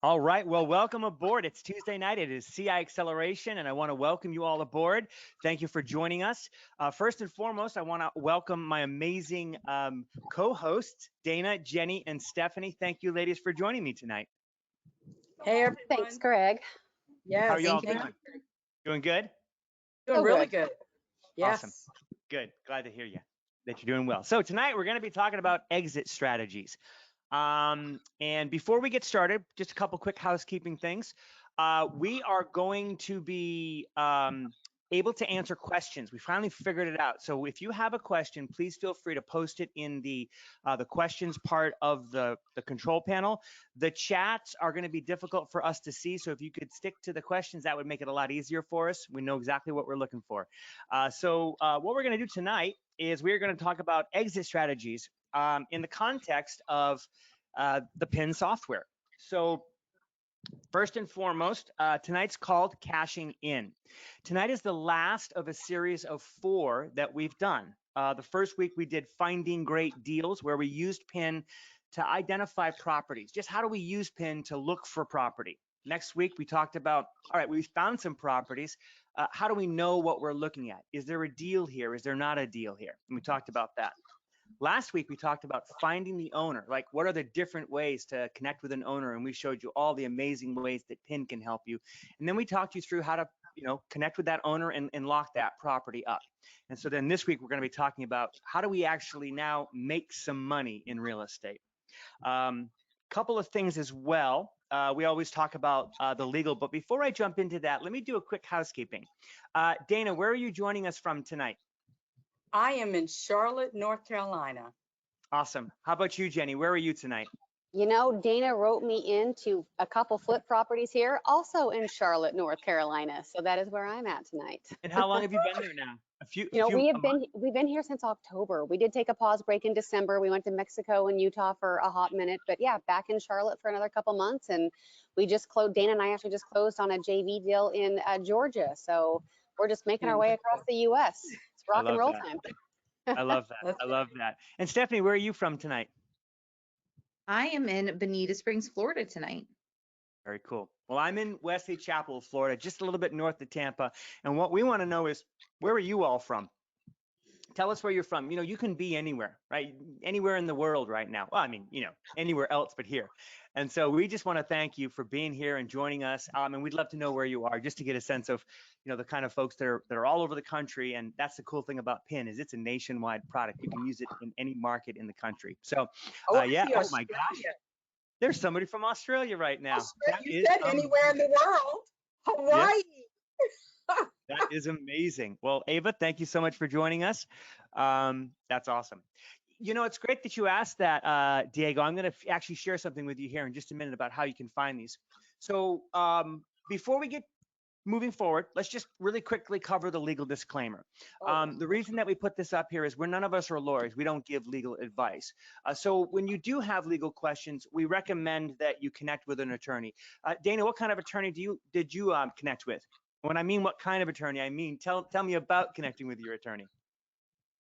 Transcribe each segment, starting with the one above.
All right, well, welcome aboard. It's Tuesday night. It is CI Acceleration, and I want to welcome you all aboard. Thank you for joining us. First and foremost, I want to welcome my amazing co-hosts, Dana, Jenny, and Stephanie. Thank you, ladies, for joining me tonight. Hey, everyone. Thanks, Greg. Yes. How are you all thank doing? Doing good? Doing really good. Yes. Awesome. Good. Glad to hear you that you're doing well. So tonight we're going to be talking about exit strategies. And before we get started, just a couple quick housekeeping things. We are going to be able to answer questions. We finally figured it out. So if you have a question, please feel free to post it in the questions part of the control panel. The chats are going to be difficult for us to see. So if you could stick to the questions, that would make it a lot easier for us. We know exactly what we're looking for. So what we're going to do tonight is we're going to talk about exit strategies in the context of the PIN software. So first and foremost, tonight's called Cashing In. Tonight is the last of a series of 4 that we've done. The first week we did Finding Great Deals, where we used PIN to identify properties. Just how do we use PIN to look for property? Next week we talked about, all right, we found some properties. How do we know what we're looking at? Is there a deal here? Is there not a deal here? And we talked about that. Last week, we talked about finding the owner, like what are the different ways to connect with an owner, and we showed you all the amazing ways that PIN can help you. And then we talked you through how to, connect with that owner and lock that property up. And so then this week, we're going to be talking about how do we actually now make some money in real estate. Couple of things as well. We always talk about the legal, but before I jump into that, let me do a quick housekeeping. Dana, where are you joining us from tonight? I am in Charlotte, North Carolina. Awesome. How about you, Jenny? Where are you tonight? You know, Dana wrote me into a couple flip properties here, also in Charlotte, North Carolina. So that is where I'm at tonight. And how long have you been there now? We've been here since October. We did take a pause break in December. We went to Mexico and Utah for a hot minute, but yeah, back in Charlotte for another couple months. And we just closed. Dana and I actually just closed on a JV deal in Georgia. So we're just making our way across the U.S. It's rock and roll time. I love that. I love that. And Stephanie, where are you from tonight? I am in Bonita Springs, Florida tonight. Very cool. Well, I'm in Wesley Chapel, Florida, just a little bit north of Tampa. And what we want to know is, where are you all from? Tell us where you're from. You can be anywhere, right? Anywhere in the world right now. Well, I mean, anywhere else but here. And so we just want to thank you for being here and joining us. And we'd love to know where you are, just to get a sense of, the kind of folks that are all over the country. And that's the cool thing about PIN is it's a nationwide product. You can use it in any market in the country. So, yeah. Oh my gosh. There's somebody from Australia right now. You said anywhere in the world. Hawaii. Yes. That is amazing. Well, Ava, thank you so much for joining us. That's awesome. It's great that you asked that, Diego. I'm going to actually share something with you here in just a minute about how you can find these. So before we get moving forward, let's just really quickly cover the legal disclaimer. The reason that we put this up here is none of us are lawyers. We don't give legal advice. So when you do have legal questions, we recommend that you connect with an attorney. Dana, what kind of attorney did you connect with? When I mean what kind of attorney, I mean tell me about connecting with your attorney.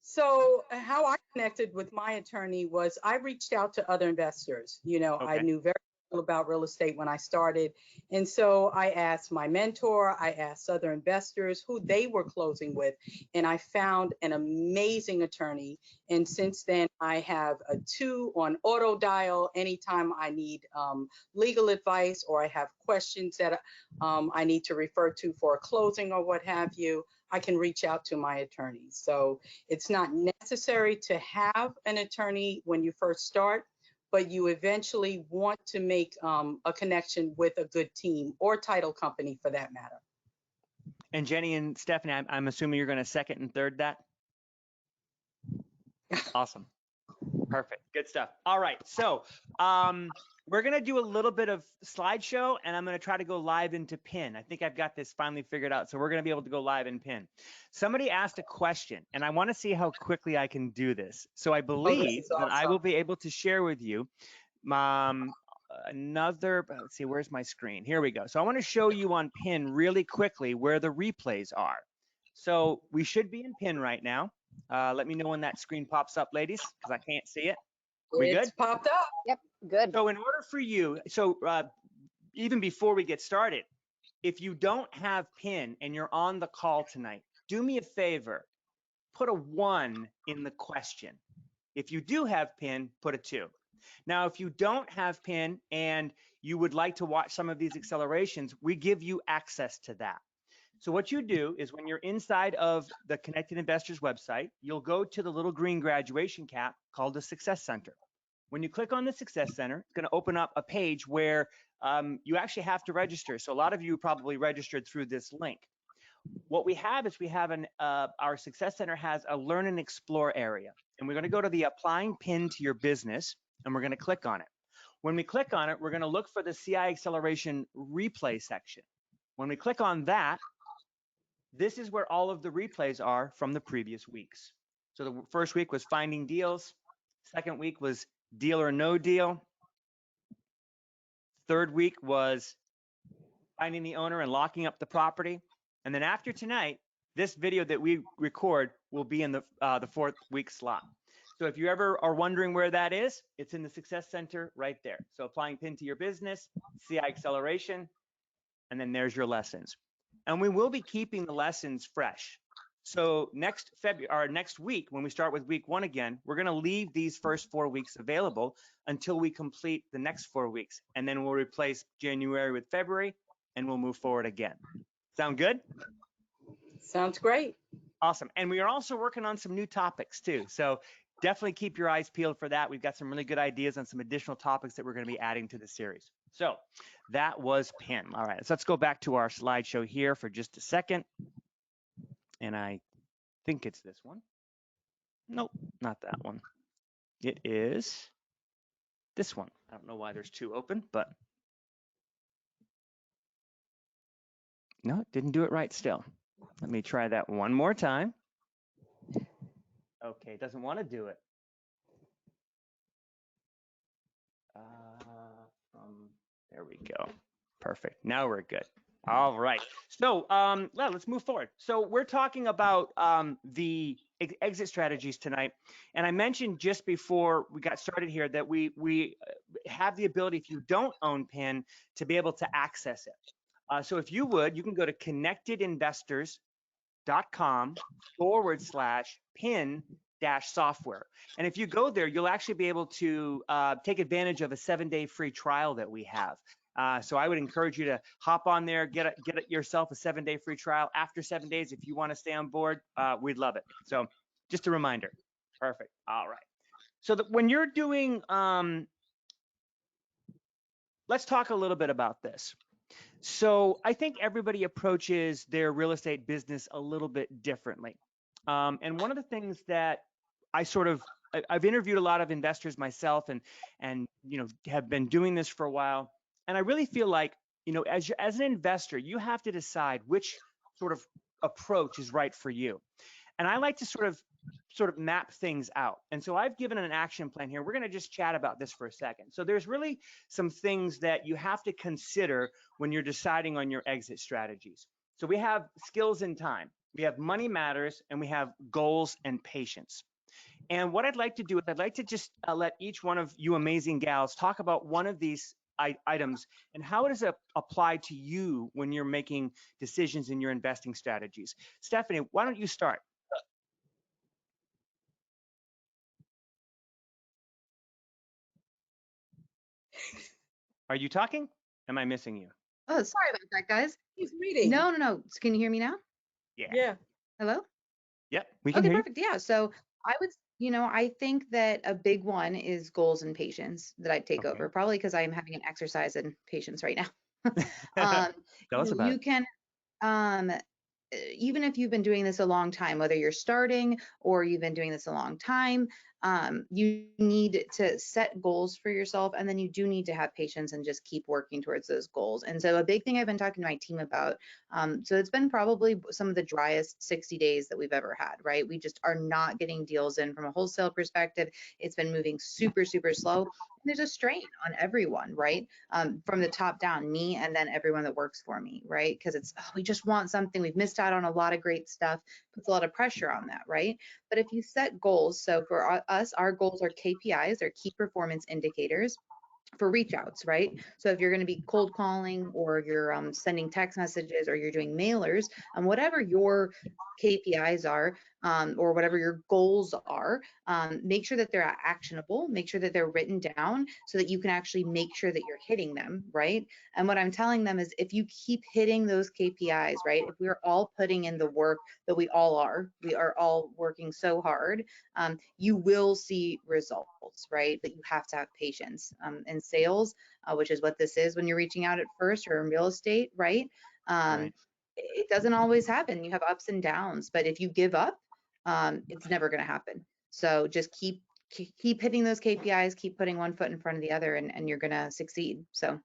So how I connected with my attorney was I reached out to other investors. Okay. I knew very little about real estate when I started. And so I asked my mentor, I asked other investors who they were closing with, and I found an amazing attorney. And since then, I have a 2 on auto dial anytime I need legal advice or I have questions that I need to refer to for a closing or what have you. I can reach out to my attorney. So it's not necessary to have an attorney when you first start, but you eventually want to make a connection with a good team or title company for that matter. And Jenny and Stephanie, I'm assuming you're going to second and third that? Awesome. Perfect. Good stuff. All right. So we're going to do a little bit of slideshow, and I'm going to try to go live into PIN. I think I've got this finally figured out. So we're going to be able to go live in PIN. Somebody asked a question, and I want to see how quickly I can do this. So I believe that I will be able to share with you let's see, where's my screen? Here we go. So I want to show you on PIN really quickly where the replays are. So we should be in PIN right now. Let me know when that screen pops up, ladies, because I can't see it. We good? It's popped up. Yep, good. So in order for you, even before we get started, if you don't have PIN and you're on the call tonight, do me a favor, put a 1 in the question. If you do have PIN, put a 2. Now, if you don't have PIN and you would like to watch some of these accelerations, we give you access to that. So what you do is when you're inside of the Connected Investors website, you'll go to the little green graduation cap called the Success Center. When you click on the Success Center, it's going to open up a page where you actually have to register. So a lot of you probably registered through this link. What we have is we have our Success Center has a Learn and Explore area. And we're going to go to the Applying PIN to Your Business, and we're going to click on it. When we click on it, we're going to look for the CI Acceleration Replay section. When we click on that, this is where all of the replays are from the previous weeks. So the first week was Finding Deals. Second week was Deal or No Deal. Third week was Finding the Owner and Locking Up the Property. And then after tonight, this video that we record will be in the 4th week slot. So if you ever are wondering where that is, it's in the Success Center right there. So Applying PIN to Your Business, CI Acceleration, and then there's your lessons. And we will be keeping the lessons fresh. So next week, when we start with week 1 again, we're going to leave these first 4 weeks available until we complete the next 4 weeks. And then we'll replace January with February, and we'll move forward again. Sound good? Sounds great. Awesome. And we are also working on some new topics too. So definitely keep your eyes peeled for that. We've got some really good ideas on some additional topics that we're going to be adding to the series. So that was PIN. All right, so let's go back to our slideshow here for just a second. And I think it's this one. Nope, not that one. It is this one. I don't know why there's 2 open, but no, it didn't do it right still. Let me try that one more time. Okay, it doesn't want to do it. There we go. Perfect. Now we're good. All right. So let's move forward. So we're talking about the exit strategies tonight. And I mentioned just before we got started here that we have the ability, if you don't own PIN, to be able to access it. So if you would, you can go to connectedinvestors.com/PIN-software. And if you go there, you'll actually be able to take advantage of a 7-day free trial that we have. So I would encourage you to hop on there, get yourself a 7-day free trial. After 7 days, if you want to stay on board, we'd love it. So just a reminder. Perfect. All right. So when you're doing, let's talk a little bit about this. So I think everybody approaches their real estate business a little bit differently. And one of the things that I've interviewed a lot of investors myself and have been doing this for a while. And I really feel like, as an investor, you have to decide which sort of approach is right for you. And I like to sort of map things out. And so I've given an action plan here. We're going to just chat about this for a second. So there's really some things that you have to consider when you're deciding on your exit strategies. So we have skills and time, we have money matters, and we have goals and patience. And what I'd like to do is I'd like to just let each one of you amazing gals talk about one of these items and how does it apply to you when you're making decisions in your investing strategies. Stephanie, why don't you start? Are you talking? Am I missing you? Oh, sorry about that, guys. He's reading. No. Can you hear me now? Yeah. Hello? Yep, we can Okay, hear you. perfect. Yeah. So I would, I think that a big one is goals and patience that I'd take over, probably because I am having an exercise in patience right now. Tell us about you can, even if you've been doing this a long time, whether you're starting or you've been doing this a long time, you need to set goals for yourself, and then you do need to have patience and just keep working towards those goals. And so a big thing I've been talking to my team about, so it's been probably some of the driest 60 days that we've ever had, right? We just are not getting deals in from a wholesale perspective. It's been moving super, super slow. And there's a strain on everyone, right? From the top down, me and then everyone that works for me, right? Because it's, we just want something. We've missed out on a lot of great stuff, puts a lot of pressure on that, right? But if you set goals, so for us, our goals are KPIs, or key performance indicators. for reach outs, right? So if you're going to be cold calling, or you're sending text messages, or you're doing mailers, and whatever your KPIs are, or whatever your goals are, make sure that they're actionable, make sure that they're written down so that you can actually make sure that you're hitting them, right? And what I'm telling them is, if you keep hitting those KPIs, right? If we're all putting in the work that we are all working so hard, you will see results, right? But you have to have patience. In sales, which is what this is when you're reaching out at first, or in real estate, right? Right. It doesn't always happen. You have ups and downs, but if you give up, it's never going to happen. So just keep hitting those KPIs, keep putting one foot in front of the other, and you're going to succeed. So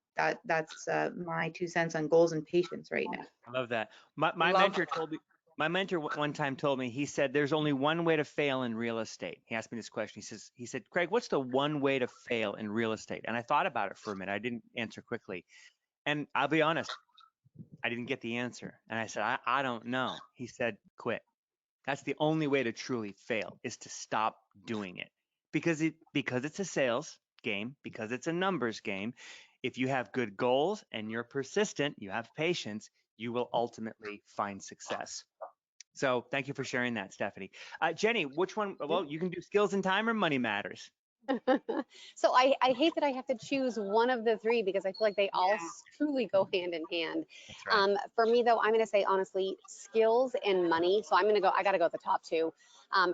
that's my 2 cents on goals and patience right now. I love that. My Love mentor told me, my mentor one time told me, he said, there's only one way to fail in real estate. He asked me this question. He said, Craig, what's the one way to fail in real estate? And I thought about it for a minute. I didn't answer quickly. And I'll be honest, I didn't get the answer. And I said, I don't know. He said, quit. That's the only way to truly fail, is to stop doing it. Because it's a sales game, because it's a numbers game. If you have good goals and you're persistent, you have patience, you will ultimately find success. So thank you for sharing that, Stephanie. Jenny, which one? Well, you can do skills and time or money matters. So I hate that I have to choose one of the three because I feel like they all truly go hand in hand. That's right. For me though, I'm going to say honestly, skills and money. So I got to go with the top two.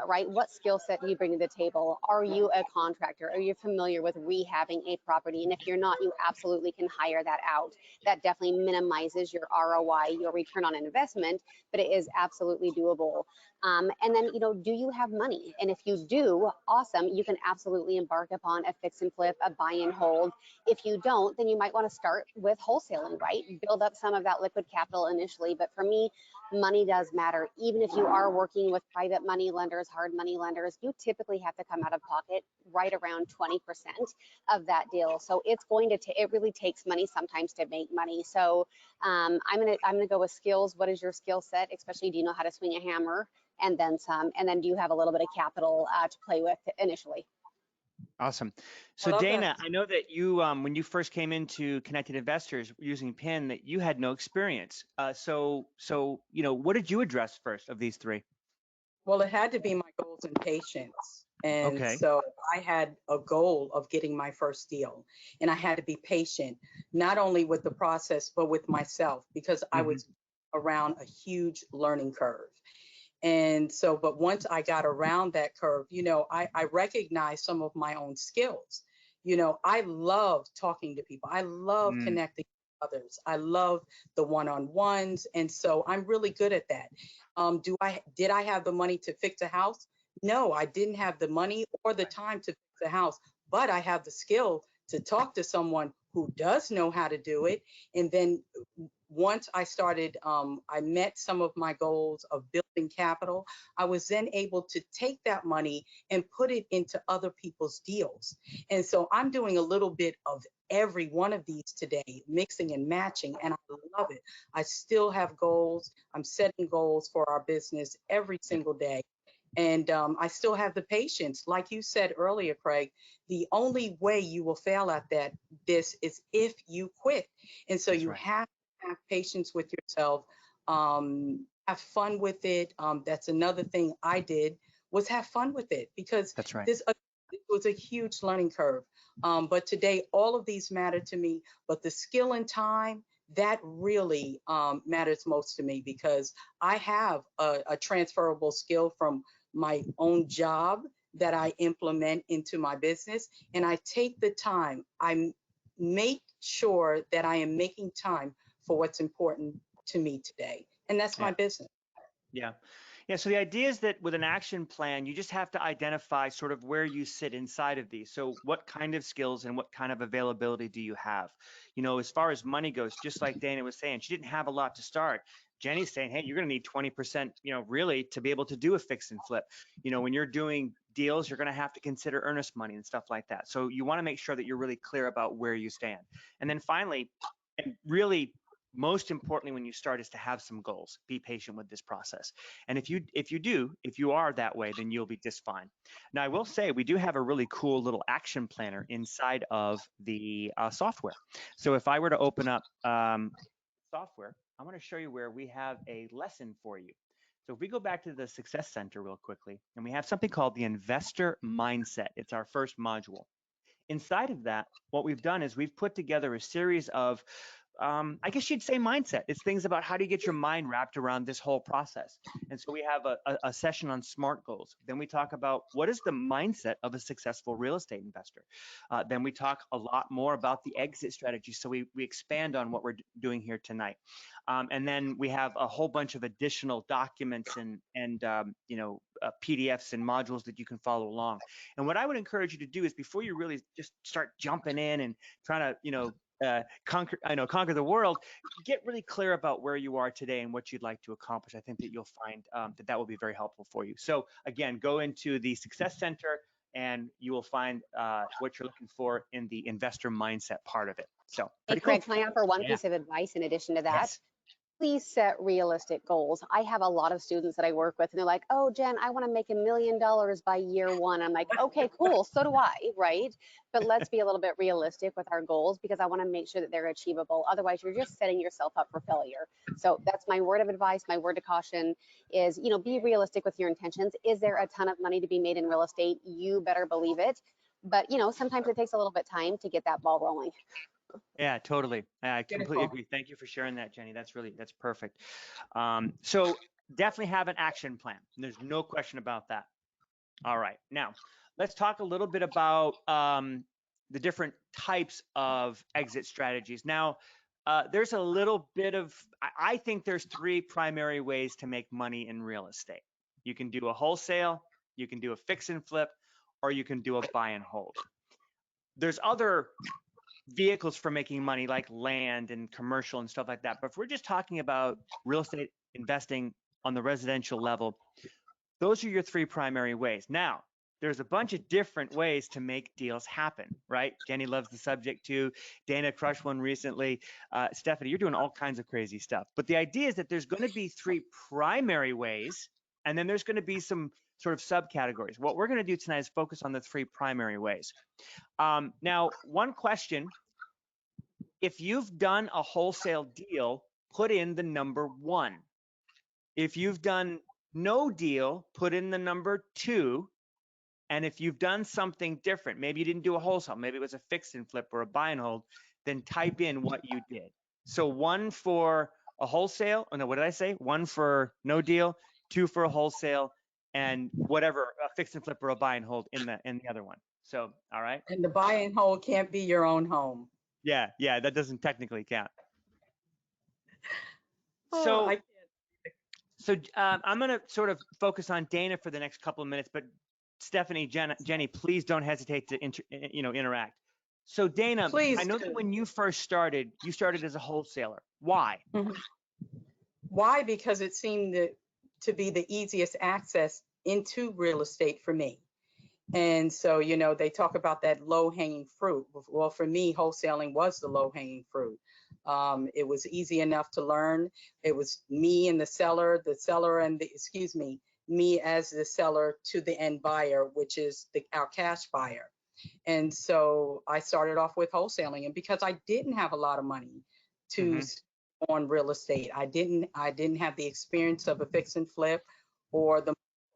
Right? What skill set do you bring to the table? Are you a contractor? Are you familiar with rehabbing a property? And if you're not, you absolutely can hire that out. That definitely minimizes your ROI, your return on investment, but it is absolutely doable. And then, do you have money? And if you do, awesome, you can absolutely embark upon a fix and flip, a buy and hold. If you don't, then you might want to start with wholesaling, right? Build up some of that liquid capital initially. But for me, money does matter. Even if you are working with private money lenders, hard money lenders, you typically have to come out of pocket right around 20% of that deal. So it's going to it really takes money sometimes to make money. So I'm gonna go with skills. What is your skill set? Especially, do you know how to swing a hammer? And then some, and then do you have a little bit of capital to play with initially? Awesome. I So love Dana, that. I know that you, when you first came into Connected Investors using PIN, that you had no experience. So what did you address first of these three? Well, it had to be my goals and patience. And Okay. so I had a goal of getting my first deal. And I had to be patient, not only with the process, but with myself, because I Hmm. was around a huge learning curve. And so, but once I got around that curve, I recognized some of my own skills. I love talking to people. I love Mm, connecting with others. I love the one-on-ones. And so I'm really good at that. Did I have the money to fix a house? No, I didn't have the money or the time to fix a house, but I have the skill to talk to someone who does know how to do it. And then once I started, I met some of my goals of building capital. I was then able to take that money and put it into other people's deals. And so I'm doing a little bit of every one of these today, mixing and matching, and I love it. I still have goals. I'm setting goals for our business every yeah, single day. And I still have the patience. Like you said earlier, Craig, the only way you will fail at this is if you quit. And so that's you right. have to have patience with yourself, have fun with it. That's another thing I did, was have fun with it, because That's right. it was a huge learning curve. But today, all of these matter to me, but the skill and time, that really matters most to me, because I have a transferable skill from my own job that I implement into my business. And I take the time, I make sure that I am making time for what's important to me today. And that's Yeah. my business. Yeah. Yeah. So the idea is that with an action plan, you just have to identify sort of where you sit inside of these. So what kind of skills and what kind of availability do you have? As far as money goes, just like Dana was saying, she didn't have a lot to start. Jenny's saying, hey, you're going to need 20%, really to be able to do a fix and flip. When you're doing deals, you're going to have to consider earnest money and stuff like that. So you want to make sure that you're really clear about where you stand. And then finally, and really most importantly when you start is to have some goals. Be patient with this process. And if you are that way, then you'll be just fine. Now, I will say we do have a really cool little action planner inside of the software. So if I were to open up software, I want to show you where we have a lesson for you. So if we go back to the Success Center real quickly, and we have something called the Investor Mindset. It's our first module. Inside of that, what we've done is we've put together a series of, I guess you'd say mindset. It's things about how do you get your mind wrapped around this whole process. And so we have a session on SMART goals. Then we talk about what is the mindset of a successful real estate investor. Then we talk a lot more about the exit strategy. So we expand on what we're doing here tonight. And then we have a whole bunch of additional documents and PDFs and modules that you can follow along. And what I would encourage you to do is before you really just start jumping in and trying to, conquer the world, get really clear about where you are today and what you'd like to accomplish. I think that you'll find that will be very helpful for you. So again, go into the Success Center and you will find what you're looking for in the investor mindset part of it. So Hey, Craig, can I offer one piece of advice in addition to that? Yes. Please set realistic goals. I have a lot of students that I work with and they're like, oh, Jen, I want to make $1 million by year one. I'm like, okay, cool. So do I, right? But let's be a little bit realistic with our goals because I want to make sure that they're achievable. Otherwise, you're just setting yourself up for failure. So that's my word of advice. My word to caution is, be realistic with your intentions. Is there a ton of money to be made in real estate? You better believe it. But, sometimes it takes a little bit of time to get that ball rolling. Yeah, totally. I completely agree. Thank you for sharing that, Jenny. That's perfect. So definitely have an action plan. There's no question about that. All right. Now, let's talk a little bit about the different types of exit strategies. Now, there's a little bit of, I think there's 3 primary ways to make money in real estate. You can do a wholesale, you can do a fix and flip, or you can do a buy and hold. There's other vehicles for making money like land and commercial and stuff like that. But if we're just talking about real estate investing on the residential level, those are your 3 primary ways. Now, there's a bunch of different ways to make deals happen, right? Jenny loves the subject too. Dana crushed one recently. Stephanie, you're doing all kinds of crazy stuff. But the idea is that there's going to be 3 primary ways, and then there's going to be some sort of subcategories. What we're going to do tonight is focus on the 3 primary ways. Now, one question, if you've done a wholesale deal, put in the number 1. If you've done no deal, put in the number 2. And if you've done something different, maybe you didn't do a wholesale, maybe it was a fix and flip or a buy and hold, then type in what you did. So 1 for a wholesale, oh no, what did I say? 1 for no deal, 2 for a wholesale, and whatever, a fix and flip or a buy and hold in the other one. So, all right. And the buy and hold can't be your own home. Yeah, that doesn't technically count. Oh, So I'm going to sort of focus on Dana for the next couple of minutes, but Stephanie, Jenny, please don't hesitate to interact. So Dana, please I know that when you first started, you started as a wholesaler. Why? Mm-hmm. Why? Because it seemed to be the easiest access into real estate for me. And so, they talk about that low-hanging fruit. Well, for me, wholesaling was the low-hanging fruit. It was easy enough to learn. It was me and the seller and me as the seller to the end buyer, which is our cash buyer. And so I started off with wholesaling, and because I didn't have a lot of money to on real estate, I didn't have the experience of a fix and flip or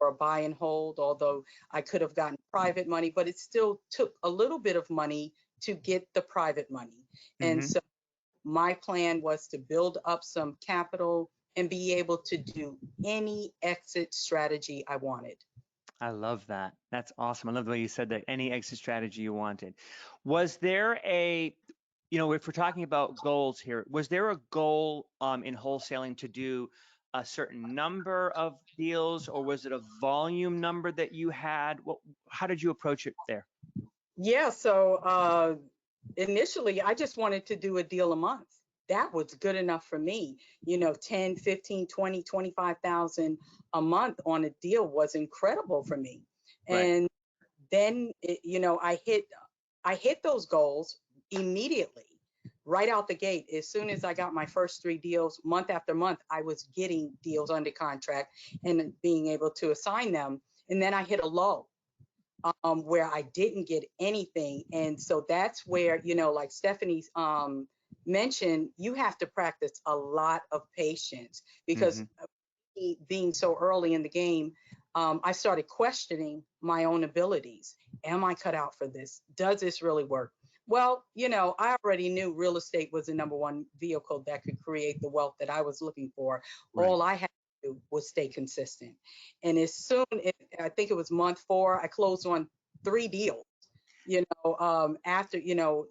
a buy and hold, although I could have gotten private money, but it still took a little bit of money to get the private money. And so my plan was to build up some capital and be able to do any exit strategy I wanted. I love that. That's awesome. I love the way you said that, any exit strategy you wanted. Was there if we're talking about goals here, was there a goal in wholesaling to do a certain number of deals, or was it a volume number that you had? How did you approach it there? Yeah, so initially I just wanted to do a deal a month. That was good enough for me. 10, 15, 20, 25,000 a month on a deal was incredible for me. Right. And then, I hit those goals immediately. right out the gate, as soon as I got my first 3 deals, month after month, I was getting deals under contract and being able to assign them. And then I hit a lull where I didn't get anything. And so that's where, like Stephanie's mentioned, you have to practice a lot of patience because being so early in the game, I started questioning my own abilities. Am I cut out for this? Does this really work? Well, I already knew real estate was the #1 vehicle that could create the wealth that I was looking for. Right. All I had to do was stay consistent. And as soon, I think it was month 4, I closed on 3 deals, after,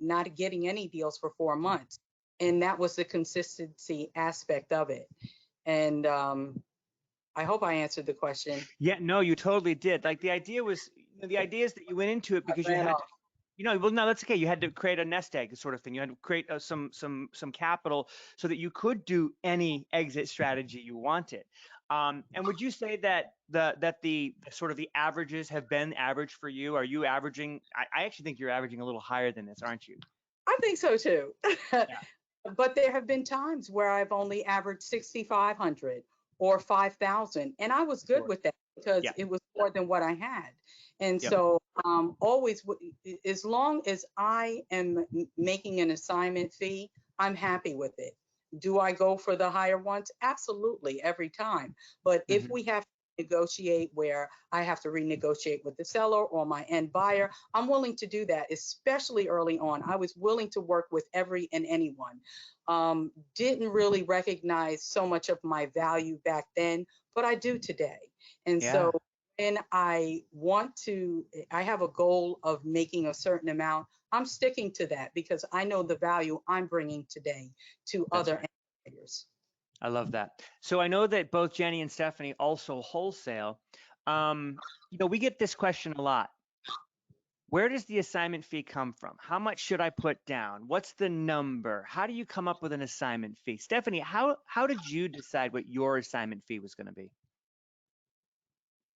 not getting any deals for 4 months. And that was the consistency aspect of it. And I hope I answered the question. Yeah, no, you totally did. Like the idea was, the idea is that you went into it because you had, well, no, that's okay. You had to create a nest egg sort of thing. You had to create some capital so that you could do any exit strategy you wanted. And would you say that the sort of the averages have been average for you? Are you averaging? I actually think you're averaging a little higher than this, aren't you? I think so too. Yeah. But there have been times where I've only averaged 6,500 or 5,000, and I was good with that because it was more than what I had. And so always, as long as I am making an assignment fee, I'm happy with it. Do I go for the higher ones? Absolutely, every time. But if we have to negotiate where I have to renegotiate with the seller or my end buyer, I'm willing to do that, especially early on. I was willing to work with every and anyone. Didn't really recognize so much of my value back then, but I do today. And so when I have a goal of making a certain amount, I'm sticking to that because I know the value I'm bringing today to other buyers. I love that. So I know that both Jenny and Stephanie also wholesale. We get this question a lot. Where does the assignment fee come from? How much should I put down? What's the number? How do you come up with an assignment fee? Stephanie, how did you decide what your assignment fee was going to be?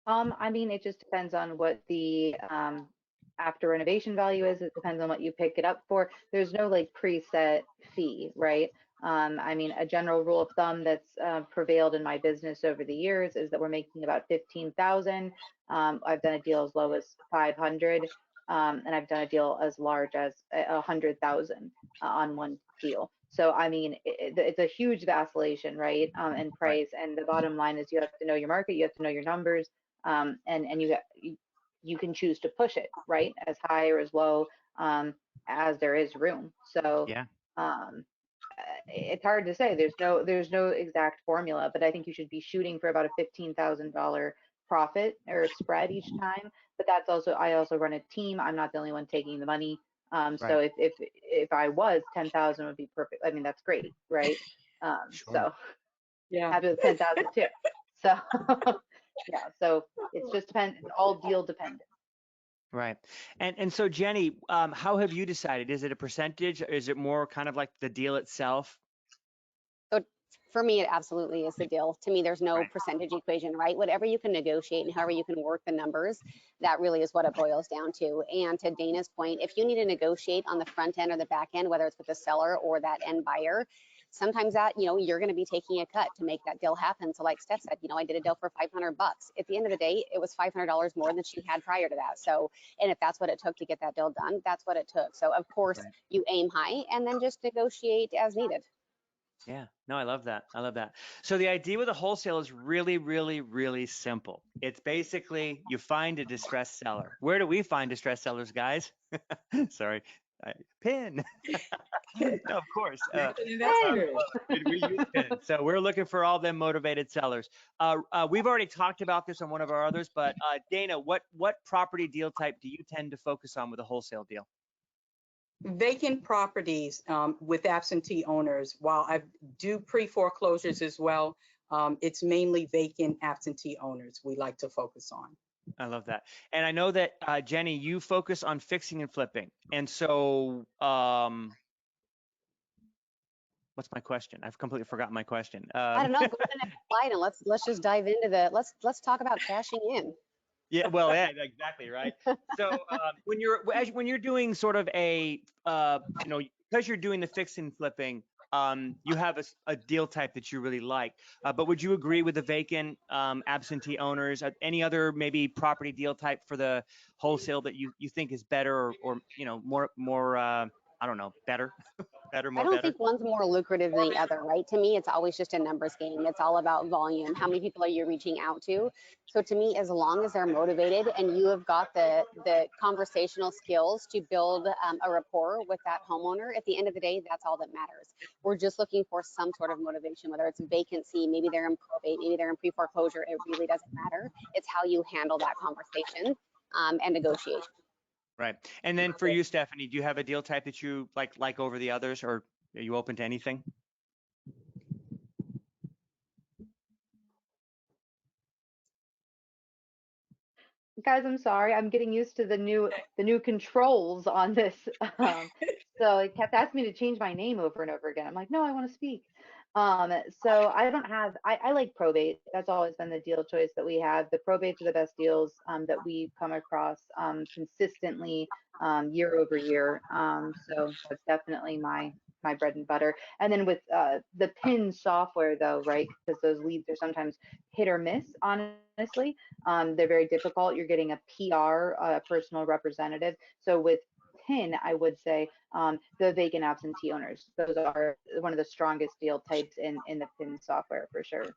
I mean, it just depends on what the after renovation value is. It depends on what you pick it up for. There's no like preset fee, right? I mean, a general rule of thumb that's prevailed in my business over the years is that we're making about 15,000. I've done a deal as low as 500, and I've done a deal as large as 100,000 on one deal. So, I mean, it's a huge vacillation, right? In price. And the bottom line is you have to know your market, you have to know your numbers, and you can choose to push it, right? As high or as low as there is room. So, it's hard to say. There's no exact formula, but I think you should be shooting for about a $15,000 profit or spread each time. But that's also, I also run a team. I'm not the only one taking the money. So if I was, 10,000 would be perfect. I mean, that's great, right? So happy with 10,000 too. So so it's just depends. It's all deal dependent. Right. And so Jenny, how have you decided? Is it a percentage? Or is it more kind of like the deal itself? So for me, it absolutely is the deal. To me, there's no percentage equation, right? Whatever you can negotiate and however you can work the numbers, that really is what it boils down to. And to Dana's point, if you need to negotiate on the front end or the back end, whether it's with the seller or that end buyer, sometimes that, you're going to be taking a cut to make that deal happen. So like Steph said, I did a deal for $500. At the end of the day, it was $500 more than she had prior to that. So, and if that's what it took to get that deal done, that's what it took. So of course you aim high and then just negotiate as needed. Yeah, no, I love that. I love that. So the idea with a wholesale is really, really, really simple. It's basically you find a distressed seller. Where do we find distressed sellers, guys? Sorry, pin. No, of course. We use pin. So we're looking for all them motivated sellers. We've already talked about this on one of our others, but Dana, what property deal type do you tend to focus on with a wholesale deal? Vacant properties with absentee owners. While I do pre-foreclosures as well, it's mainly vacant absentee owners we like to focus on. I love that. And I know that, Jenny, you focus on fixing and flipping. And so what's my question? I've completely forgotten my question. I don't know. Go to the next slide and let's just dive into let's talk about cashing in. Yeah, well, yeah, exactly, right. So when you're doing sort of a because you're doing the fix and flipping, you have a deal type that you really like. But would you agree with the vacant, absentee owners? Any other maybe property deal type for the wholesale that you think is better, or you know, more I don't know, better, I more don't better? think one's more lucrative than the other, right? To me, it's always just a numbers game. It's all about volume. How many people are you reaching out to? So to me, as long as they're motivated and you have got the conversational skills to build a rapport with that homeowner, at the end of the day, that's all that matters. We're just looking for some sort of motivation, whether it's vacancy, maybe they're in probate, maybe they're in pre-foreclosure. It really doesn't matter. It's how you handle that conversation and negotiation. Right. And then for you, Stephanie, do you have a deal type that you like over the others, or are you open to anything? Guys, I'm sorry. I'm getting used to the new controls on this. So it kept asking me to change my name over and over again. I'm like, no, I want to speak. So I don't have. I like probate. That's always been the deal choice that we have. The probates are the best deals that we've come across consistently year over year. So that's definitely my bread and butter. And then with the PIN software, though, right? Because those leads are sometimes hit or miss, honestly. They're very difficult. You're getting a PR, personal representative. So with PIN, I would say the vacant absentee owners. Those are one of the strongest deal types in the PIN software for sure.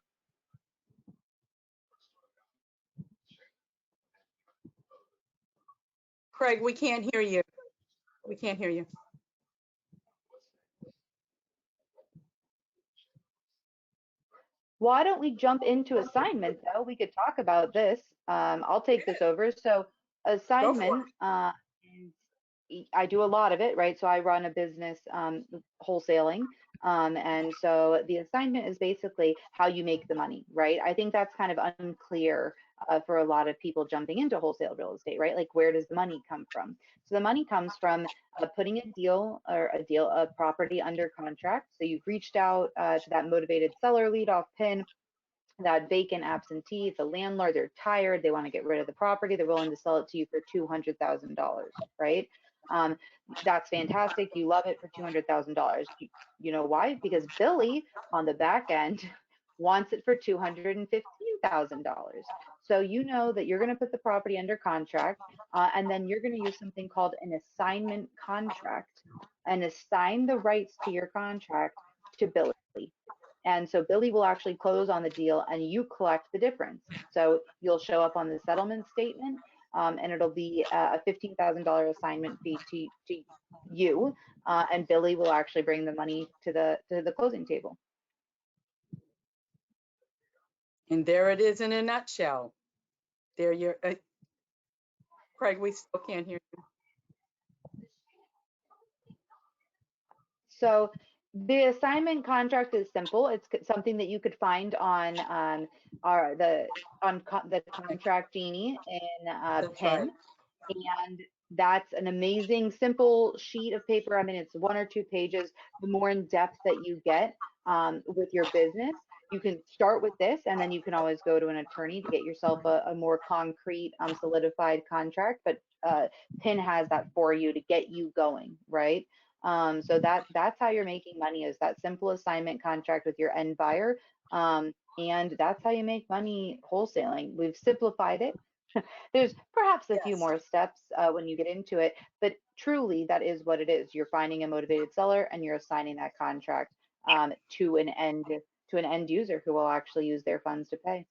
Craig, we can't hear you. We can't hear you. Why don't we jump into assignment though? We could talk about this. I'll take this over. So Go for assignment, I do a lot of it, right? So I run a business wholesaling. And so the assignment is basically how you make the money, right? I think that's kind of unclear for a lot of people jumping into wholesale real estate, right? Like, where does the money come from? So the money comes from putting a property under contract. So you've reached out to that motivated seller lead off PIN, that vacant absentee, the landlord, they're tired, they want to get rid of the property, they're willing to sell it to you for $200,000, right? That's fantastic. You love it for $200,000. You know why? Because Billy on the back end wants it for $215,000. So you know that you're going to put the property under contract, and then you're going to use something called an assignment contract and assign the rights to your contract to Billy. And so Billy will actually close on the deal and you collect the difference. So you'll show up on the settlement statement, and it'll be a $15,000 assignment fee to you, and Billy will actually bring the money to the closing table. And there it is in a nutshell. There you're, Craig, we still can't hear you. So the assignment contract is simple. It's something that you could find on the contract genie in PIN. Right. And that's an amazing, simple sheet of paper. I mean, it's 1 or 2 pages. The more in depth that you get with your business, you can start with this, and then you can always go to an attorney to get yourself a more concrete, solidified contract. But PIN has that for you to get you going, right? So that's how you're making money, is that simple assignment contract with your end buyer. And that's how you make money wholesaling. We've simplified it. There's perhaps a few more steps when you get into it, but truly that is what it is. You're finding a motivated seller and you're assigning that contract to an end user who will actually use their funds to pay.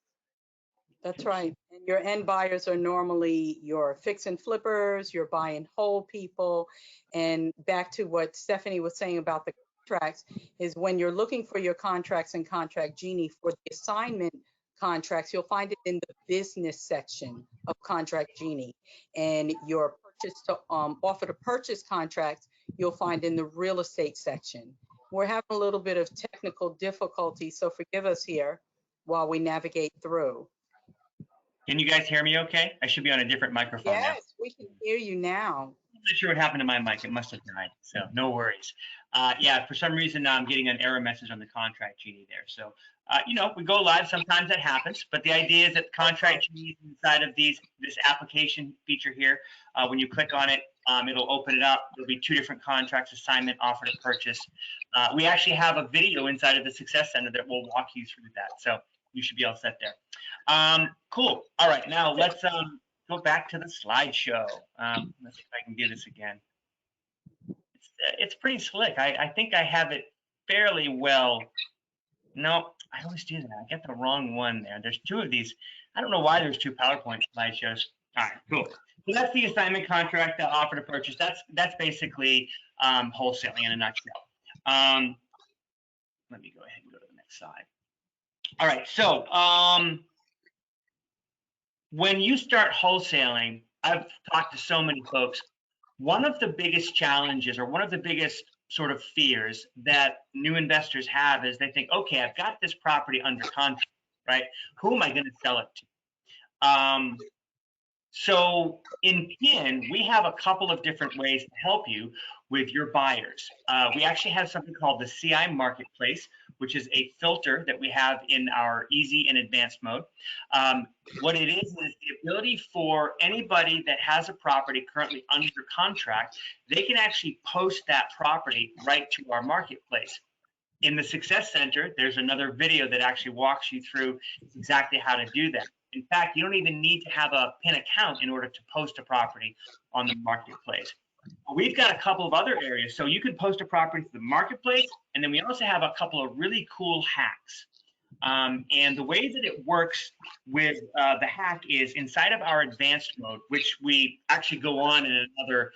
That's right. And your end buyers are normally your fix and flippers, your buy and hold people. And back to what Stephanie was saying about the contracts, is when you're looking for your contracts and Contract Genie for the assignment contracts, you'll find it in the business section of Contract Genie. And your purchase to offer to purchase contracts, you'll find in the real estate section. We're having a little bit of technical difficulty, so forgive us here while we navigate through. Can you guys hear me okay? I should be on a different microphone now. Yes, we can hear you now. I'm not sure what happened to my mic. It must have died, so no worries. Yeah, for some reason now I'm getting an error message on the Contract Genie there. So, you know, we go live, sometimes that happens, but the idea is that Contract Genie is inside of this application feature here. When you click on it, It'll open it up. There'll be 2 different contracts: assignment, offer to purchase. We actually have a video inside of the Success Center that will walk you through that. So you should be all set there. Cool. All right, now let's go back to the slideshow. Let's see if I can do this again. It's pretty slick. I think I have it fairly well. No, I always do that. I get the wrong one there. There's 2 of these. I don't know why there's 2 PowerPoint slideshows. All right, cool. So that's the assignment contract, the offer to purchase. That's basically wholesaling in a nutshell. Let me go ahead and go to the next slide. All right, so when you start wholesaling, I've talked to so many folks. One of the biggest challenges, or one of the biggest sort of fears that new investors have, is they think, okay, I've got this property under contract, right? Who am I going to sell it to? So in PIN, we have a couple of different ways to help you with your buyers. We actually have something called the CI Marketplace, which is a filter that we have in our easy and advanced mode. What it is the ability for anybody that has a property currently under contract, they can actually post that property right to our marketplace. In the Success Center, there's another video that actually walks you through exactly how to do that. In fact, you don't even need to have a PIN account in order to post a property on the marketplace. We've got a couple of other areas. So you can post a property to the marketplace, and then we also have a couple of really cool hacks. And the way that it works with the hack is inside of our advanced mode, which we actually go on in another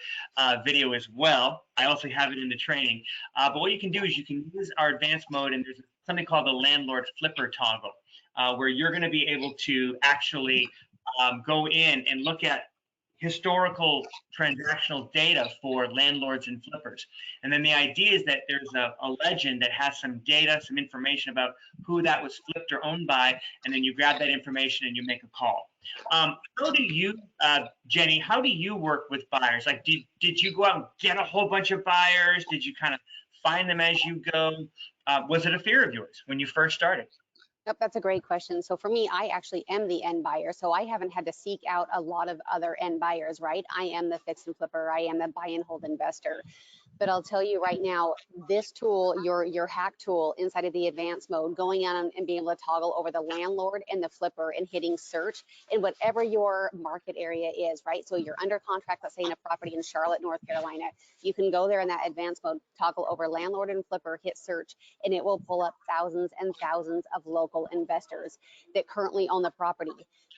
video as well. I also have it in the training. But what you can do is you can use our advanced mode, and there's something called the landlord flipper toggle, where you're going to be able to actually go in and look at historical transactional data for landlords and flippers. And then the idea is that there's a legend that has some data, some information about who that was flipped or owned by, and then you grab that information and you make a call. How do you, Jenny, how do you work with buyers? Like, did you go out and get a whole bunch of buyers? Did you kind of find them as you go? Was it a fear of yours when you first started? Yep, that's a great question. So for me, I actually am the end buyer. So I haven't had to seek out a lot of other end buyers, right? I am the fix and flipper. I am the buy and hold investor. But I'll tell you right now, this tool, your hack tool inside of the advanced mode, going on and being able to toggle over the landlord and the flipper and hitting search in whatever your market area is, right? So you're under contract, let's say in a property in Charlotte, North Carolina, you can go there in that advanced mode, toggle over landlord and flipper, hit search, and it will pull up thousands and thousands of local investors that currently own the property.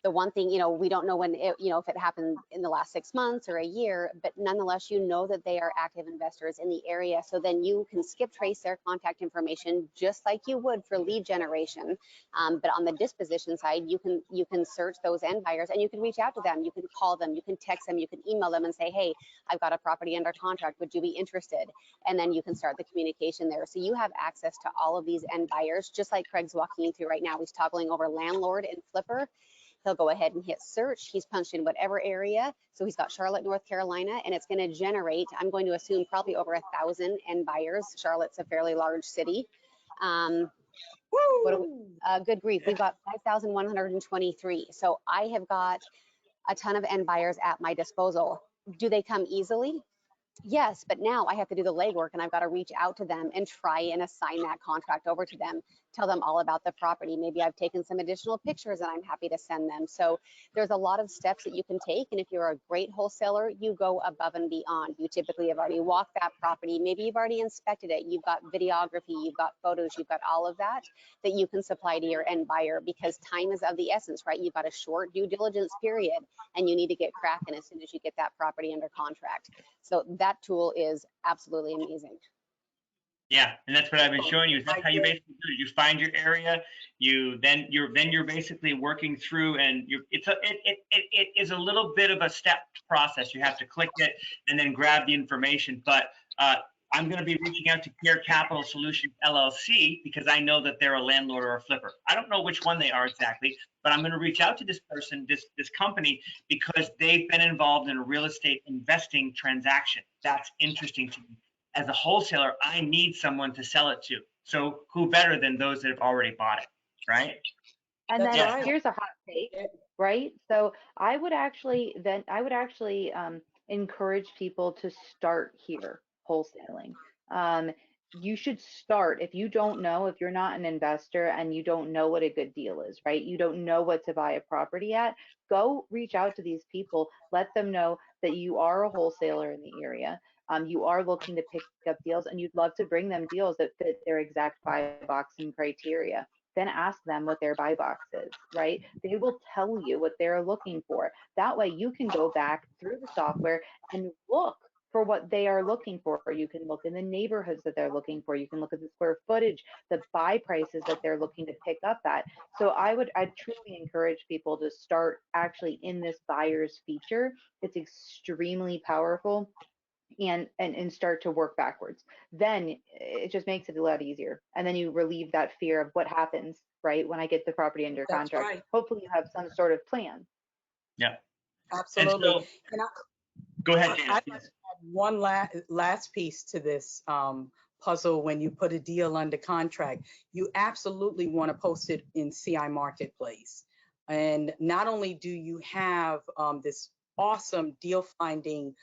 The one thing, we don't know when it, if it happened in the last 6 months or a year, but nonetheless, that they are active investors in the area. So then you can skip trace their contact information just like you would for lead generation. But on the disposition side, you can search those end buyers and you can reach out to them. You can call them, you can text them, you can email them and say, hey, I've got a property under contract. Would you be interested? And then you can start the communication there. So you have access to all of these end buyers, just like Craig's walking you through right now. He's toggling over landlord and flipper. He'll go ahead and hit search. He's punched in whatever area. So he's got Charlotte, North Carolina, and it's going to generate, I'm going to assume, probably over 1,000 end buyers. Charlotte's a fairly large city. Good grief, we've got 5,123. So I have got a ton of end buyers at my disposal. Do they come easily? Yes, but now I have to do the legwork and I've got to reach out to them and try and assign that contract over to them, tell them all about the property. Maybe I've taken some additional pictures and I'm happy to send them. So there's a lot of steps that you can take. And if you're a great wholesaler, you go above and beyond. You typically have already walked that property. Maybe you've already inspected it. You've got videography, you've got photos, you've got all of that you can supply to your end buyer, because time is of the essence, right? You've got a short due diligence period and you need to get cracking as soon as you get that property under contract. So that tool is absolutely amazing. Yeah, and that's what I've been showing you. That's how you basically do it. You find your area. You're basically working through, and it is a little bit of a stepped process. You have to click it and then grab the information. But I'm going to be reaching out to Care Capital Solutions LLC because I know that they're a landlord or a flipper. I don't know which one they are exactly, but I'm going to reach out to this person, this company, because they've been involved in a real estate investing transaction. That's interesting to me. As a wholesaler, I need someone to sell it to. So who better than those that have already bought it, right? And then here's a hot take, right? So I would actually encourage people to start here wholesaling. You should start, if you don't know, if you're not an investor and you don't know what a good deal is, right? You don't know what to buy a property at, go reach out to these people, let them know that you are a wholesaler in the area. You are looking to pick up deals and you'd love to bring them deals that fit their exact buy box and criteria. Then ask them what their buy box is, right? They will tell you what they're looking for. That way you can go back through the software and look for what they are looking for. You can look in the neighborhoods that they're looking for. You can look at the square footage, the buy prices that they're looking to pick up at. So I truly encourage people to start actually in this buyer's feature. It's extremely powerful, and start to work backwards. Then it just makes it a lot easier. And then you relieve that fear of what happens, right, when I get the property under That's contract. right. Hopefully you have some sort of plan. Yeah. Absolutely. And so, And go ahead, I'd Dana. like to add one last piece to this puzzle. When you put a deal under contract, you absolutely want to post it in CI Marketplace. And not only do you have this awesome deal finding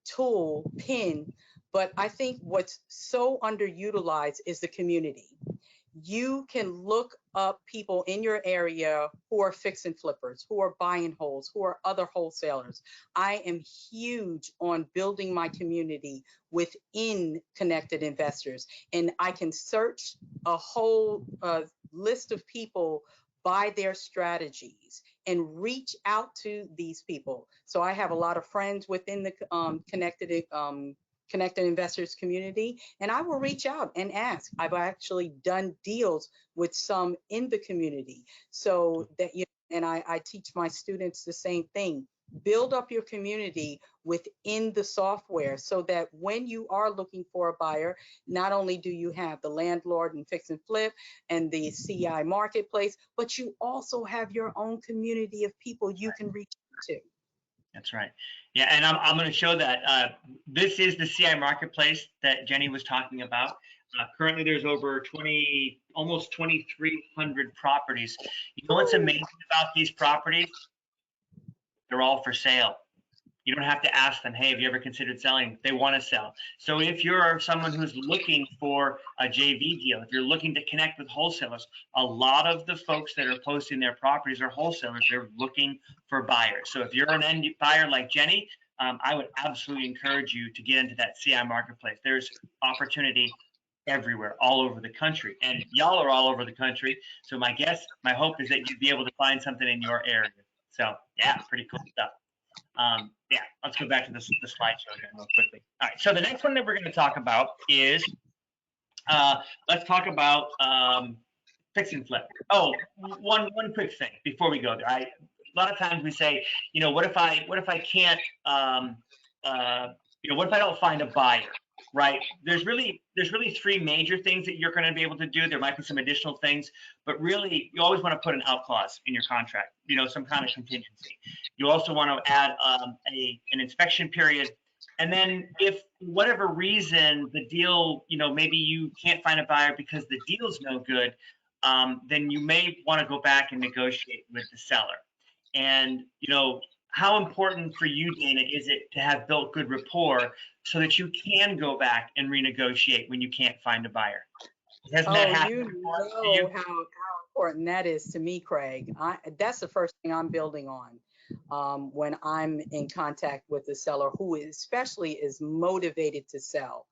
tool, PIN, but I think what's so underutilized is the community. You can look up people in your area who are fix and flippers, who are buying wholes, who are other wholesalers. I am huge on building my community within Connected Investors, and I can search a whole list of people by their strategies and reach out to these people. So I have a lot of friends within the Connected Investors community, and I will reach out and ask. I've actually done deals with some in the community. So that, and I teach my students the same thing. Build up your community within the software so that when you are looking for a buyer, not only do you have the landlord and fix and flip and the CI Marketplace, but you also have your own community of people you can reach out to. That's right. Yeah, and I'm going to show that. This is the CI Marketplace that Jenny was talking about. Currently, there's over almost 2,300 properties. You know what's amazing about these properties? They're all for sale. You don't have to ask them, hey, have you ever considered selling? They want to sell. So if you're someone who's looking for a JV deal, if you're looking to connect with wholesalers, a lot of the folks that are posting their properties are wholesalers. They're looking for buyers. So if you're an end buyer like Jenny, I would absolutely encourage you to get into that CI Marketplace. There's opportunity everywhere, all over the country. And y'all are all over the country. So my hope is that you'd be able to find something in your area. So yeah, pretty cool stuff. Yeah, let's go back to the slideshow again real quickly. All right, so the next one that we're going to talk about is, let's talk about fix and flip. Oh, one quick thing before we go there. A lot of times we say, what if I can't, what if I don't find a buyer? Right. There's really three major things that you're going to be able to do. There might be some additional things, but really you always want to put an out clause in your contract, some kind of contingency. You also want to add an inspection period. And then if whatever reason the deal, maybe you can't find a buyer because the deal's no good, then you may want to go back and negotiate with the seller. And, how important for you, Dana, is it to have built good rapport so that you can go back and renegotiate when you can't find a buyer? Hasn't that happened before to you? How important that is to me, Craig. That's the first thing I'm building on when I'm in contact with the seller who especially is motivated to sell.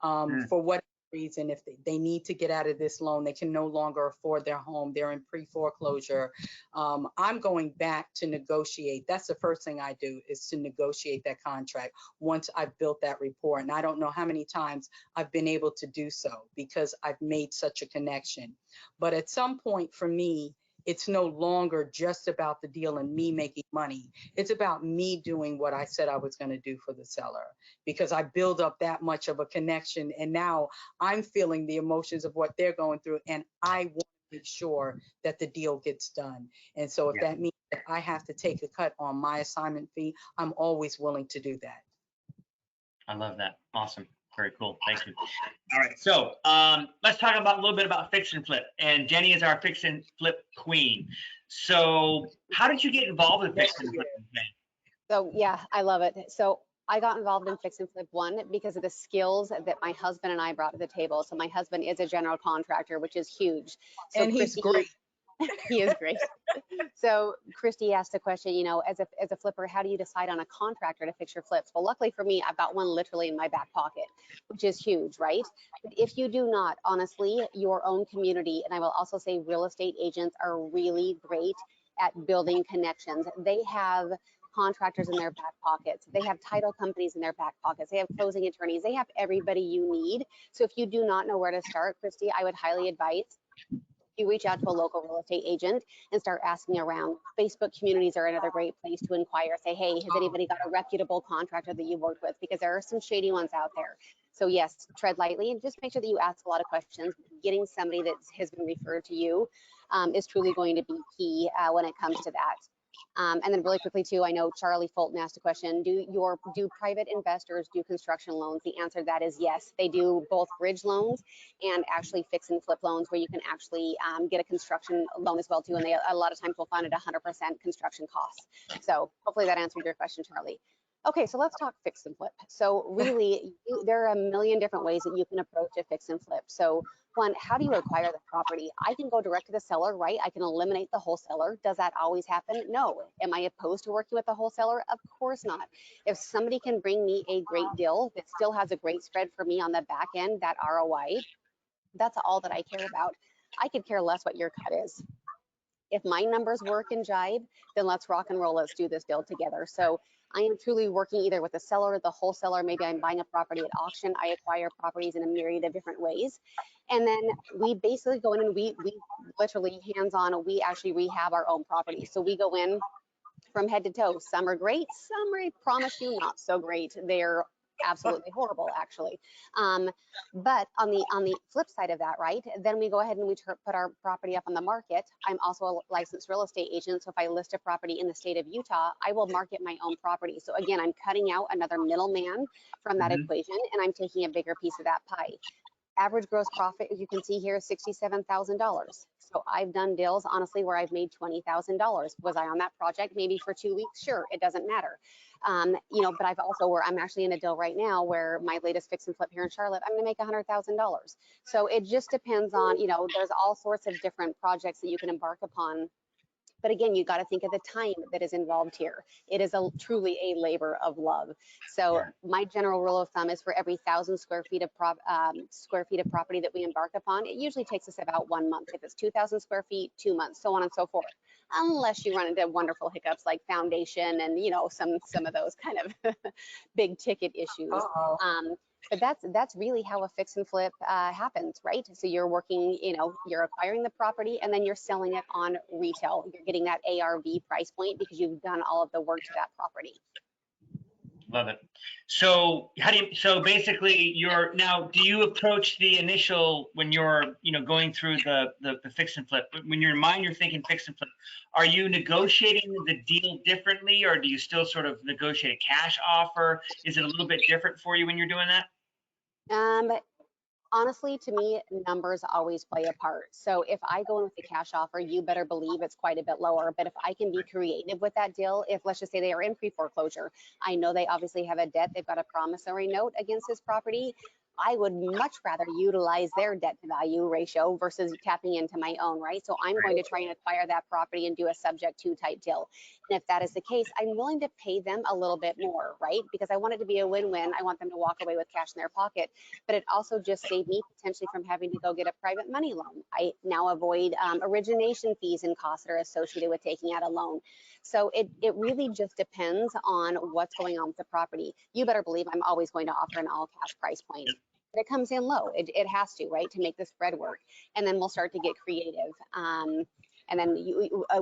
For what reason, if they need to get out of this loan, they can no longer afford their home, they're in pre-foreclosure, I'm going back to negotiate. That's the first thing I do, is to negotiate that contract once I've built that rapport. And I don't know how many times I've been able to do so because I've made such a connection. But at some point for me, it's no longer just about the deal and me making money. It's about me doing what I said I was going to do for the seller, because I build up that much of a connection. And now I'm feeling the emotions of what they're going through. And I want to make sure that the deal gets done. And so if that means that I have to take a cut on my assignment fee, I'm always willing to do that. I love that. Awesome. Very cool. Thank you. All right. So let's talk about a little bit about fix and flip. And Jenny is our fix and flip queen. So how did you get involved with fix and flip? So yeah, I love it. So I got involved in fix and flip one because of the skills that my husband and I brought to the table. So my husband is a general contractor, which is huge. So And he's Christy, great. he is great. So Christy asked a question, you know, as a flipper, how do you decide on a contractor to fix your flips? Well, luckily for me, I've got one literally in my back pocket, which is huge, right? But if you do not, honestly, your own community, and I will also say real estate agents are really great at building connections. They have contractors in their back pockets. They have title companies in their back pockets. They have closing attorneys. They have everybody you need. So if you do not know where to start, Christy, I would highly advise you reach out to a local real estate agent and start asking around. Facebook communities are another great place to inquire. Say, hey, has anybody got a reputable contractor that you've worked with? Because there are some shady ones out there. So yes, tread lightly and just make sure that you ask a lot of questions. Getting somebody that has been referred to you is truly going to be key when it comes to that. And then really quickly too, I know Charlie Fulton asked a question, do private investors do construction loans? The answer to that is yes. They do both bridge loans and actually fix and flip loans where you can actually get a construction loan as well too. And they a lot of times will fund at 100% construction costs. So hopefully that answered your question, Charlie. Okay, so let's talk fix and flip. So really, there are a million different ways that you can approach a fix and flip. So one, how do you acquire the property? I can go direct to the seller, right? I can eliminate the wholesaler. Does that always happen? No. Am I opposed to working with the wholesaler? Of course not. If somebody can bring me a great deal that still has a great spread for me on the back end, that ROI, that's all that I care about. I could care less what your cut is. If my numbers work and jive, then let's rock and roll. Let's do this deal together. So I am truly working either with the seller or the wholesaler. Maybe I'm buying a property at auction. I acquire properties in a myriad of different ways. And then we basically go in and we literally hands-on, we actually rehab our own property. So we go in from head to toe. Some are great, some I promise you not so great. They're absolutely horrible, actually. But on the flip side of that, right, then we go ahead and we put our property up on the market. I'm also a licensed real estate agent, so if I list a property in the state of Utah, I will market my own property. So again, I'm cutting out another middleman from that equation, and I'm taking a bigger piece of that pie. Average gross profit, as you can see here, is $67,000. So I've done deals, honestly, where I've made $20,000. Was I on that project maybe for 2 weeks? Sure, it doesn't matter. You know, but I've also, where I'm actually in a deal right now where my latest fix and flip here in Charlotte, I'm gonna make $100,000. So it just depends on, you know, there's all sorts of different projects that you can embark upon. But again, you got to think of the time that is involved here. It is truly a labor of love. So my general rule of thumb is for every 1,000 square feet of property that we embark upon, it usually takes us about 1 month. If it's 2,000 square feet, 2 months, so on and so forth. Unless you run into wonderful hiccups like foundation and, you know, some of those kind of big ticket issues. But that's really how a fix and flip happens, right? So you're working, you know, you're acquiring the property and then you're selling it on retail. You're getting that ARV price point because you've done all of the work to that property. Love it. So so basically do you approach the initial, when you're, you know, going through the fix and flip, when you're in mind, you're thinking fix and flip, are you negotiating the deal differently, or do you still sort of negotiate a cash offer? Is it a little bit different for you when you're doing that? Honestly, to me, numbers always play a part. So if I go in with a cash offer, you better believe it's quite a bit lower. But if I can be creative with that deal, if let's just say they are in pre-foreclosure, I know they obviously have a debt, they've got a promissory note against this property. I would much rather utilize their debt to value ratio versus tapping into my own, right? So I'm going to try and acquire that property and do a subject to type deal. And if that is the case, I'm willing to pay them a little bit more, right? Because I want it to be a win-win. I want them to walk away with cash in their pocket, but it also just saved me potentially from having to go get a private money loan. I now avoid origination fees and costs that are associated with taking out a loan. So it really just depends on what's going on with the property. You better believe I'm always going to offer an all cash price point. But it comes in low. It has to, right, to make the spread work. And then we'll start to get creative. And then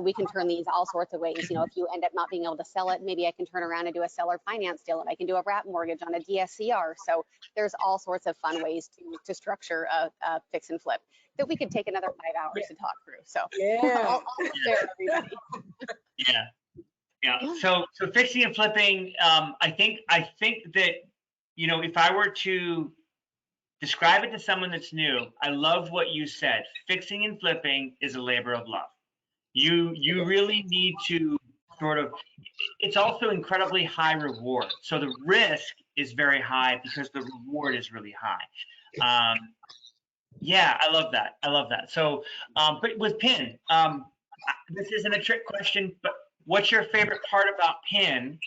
we can turn these all sorts of ways. You know, if you end up not being able to sell it, maybe I can turn around and do a seller finance deal, and I can do a wrap mortgage on a DSCR. So there's all sorts of fun ways to structure a fix and flip that we could take another 5 hours to talk through. So yeah, I'll share everybody. Yeah. So fixing and flipping, I think that, you know, if I were to describe it to someone that's new, I love what you said. Fixing and flipping is a labor of love. You really need to sort of, it's also incredibly high reward. So the risk is very high because the reward is really high. Yeah, I love that. I love that. So, but with PIN, this isn't a trick question, but what's your favorite part about PIN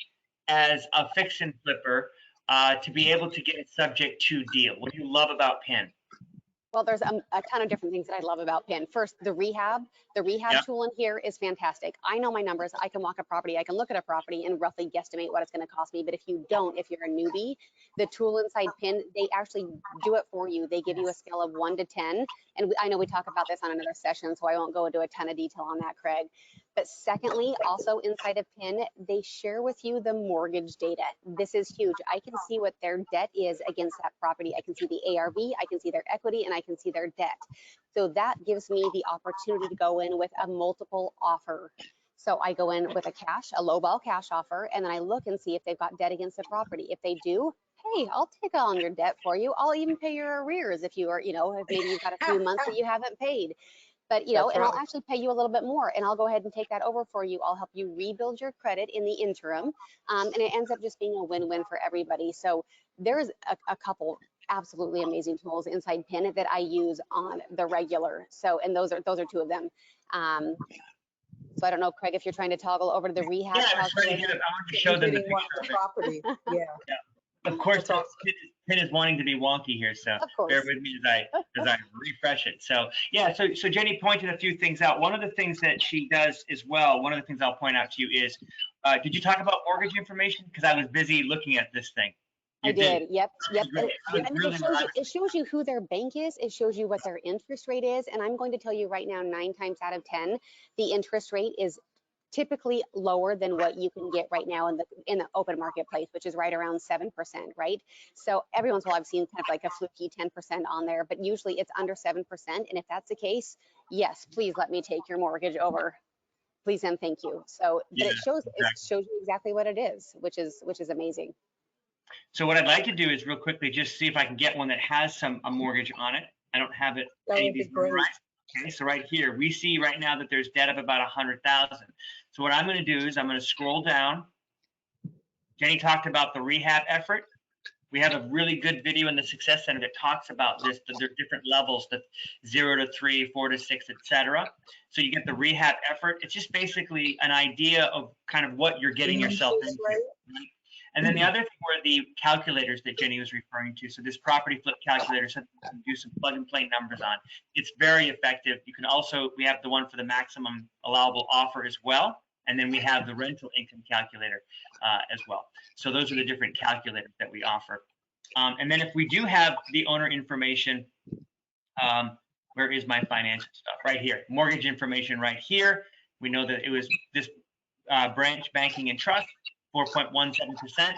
as a fix and flipper to be able to get it subject to deal? What do you love about PIN? Well, there's a ton of different things that I love about PIN. First, the rehab Yep. tool in here is fantastic. I know my numbers. I can walk a property, I can look at a property and roughly guesstimate what it's going to cost me. But if you don't, if you're a newbie, the tool inside PIN, they actually do it for you. They give you a scale of 1 to 10. And I know we talk about this on another session, so I won't go into a ton of detail on that, Craig. But secondly, also inside of PIN, they share with you the mortgage data. This is huge. I can see what their debt is against that property. I can see the ARV, I can see their equity, and I can see their debt. So that gives me the opportunity to go in with a multiple offer. So I go in with a lowball cash offer, and then I look and see if they've got debt against the property. If they do, hey, I'll take on your debt for you. I'll even pay your arrears if you are, if maybe you've got a few months that you haven't paid. But, and I'll actually pay you a little bit more, and I'll go ahead and take that over for you. I'll help you rebuild your credit in the interim. And it ends up just being a win-win for everybody. So there's a couple absolutely amazing tools inside PIN that I use on the regular. So, and those are two of them. So I don't know, Craig, if you're trying to toggle over to the rehab. Yeah, I was trying to get it. I wanted to show them the Getting one picture of it. property. Yeah. Of course, That's awesome. PIN is wanting to be wonky here, so bear with me as I refresh it. So yeah, so Jenny pointed a few things out. One of the things that she does as well, one of the things I'll point out to you is, did you talk about mortgage information? Because I was busy looking at this thing. I did. Yep. And, Really it shows you who their bank is. It shows you what their interest rate is. And I'm going to tell you right now, 9 times out of 10, the interest rate is typically lower than what you can get right now in the open marketplace, which is right around 7%, right? So every once in a while I've seen kind of like a fluky 10% on there, but usually it's under 7%. And if that's the case, yes, please let me take your mortgage over. Please and thank you. So, but it shows you exactly what it is, which is amazing. So what I'd like to do is real quickly just see if I can get one that has a mortgage on it. I don't have it. Any of these memorized. Okay, so right here, we see right now that there's debt of about 100,000. So what I'm going to do is I'm going to scroll down. Jenny talked about the rehab effort. We have a really good video in the Success Center that talks about this, that there are different levels, the 0 to 3, 4 to 6, etc. So you get the rehab effort. It's just basically an idea of kind of what you're getting yourself into. Right? And then the other thing were the calculators that Jenny was referring to. So this property flip calculator, something you can do some plug and play numbers on. It's very effective. You can also, we have the one for the maximum allowable offer as well. And then we have the rental income calculator as well. So those are the different calculators that we offer. And then if we do have the owner information, where is my financial stuff? Right here, mortgage information right here. We know that it was this branch banking and trust. 4.17%.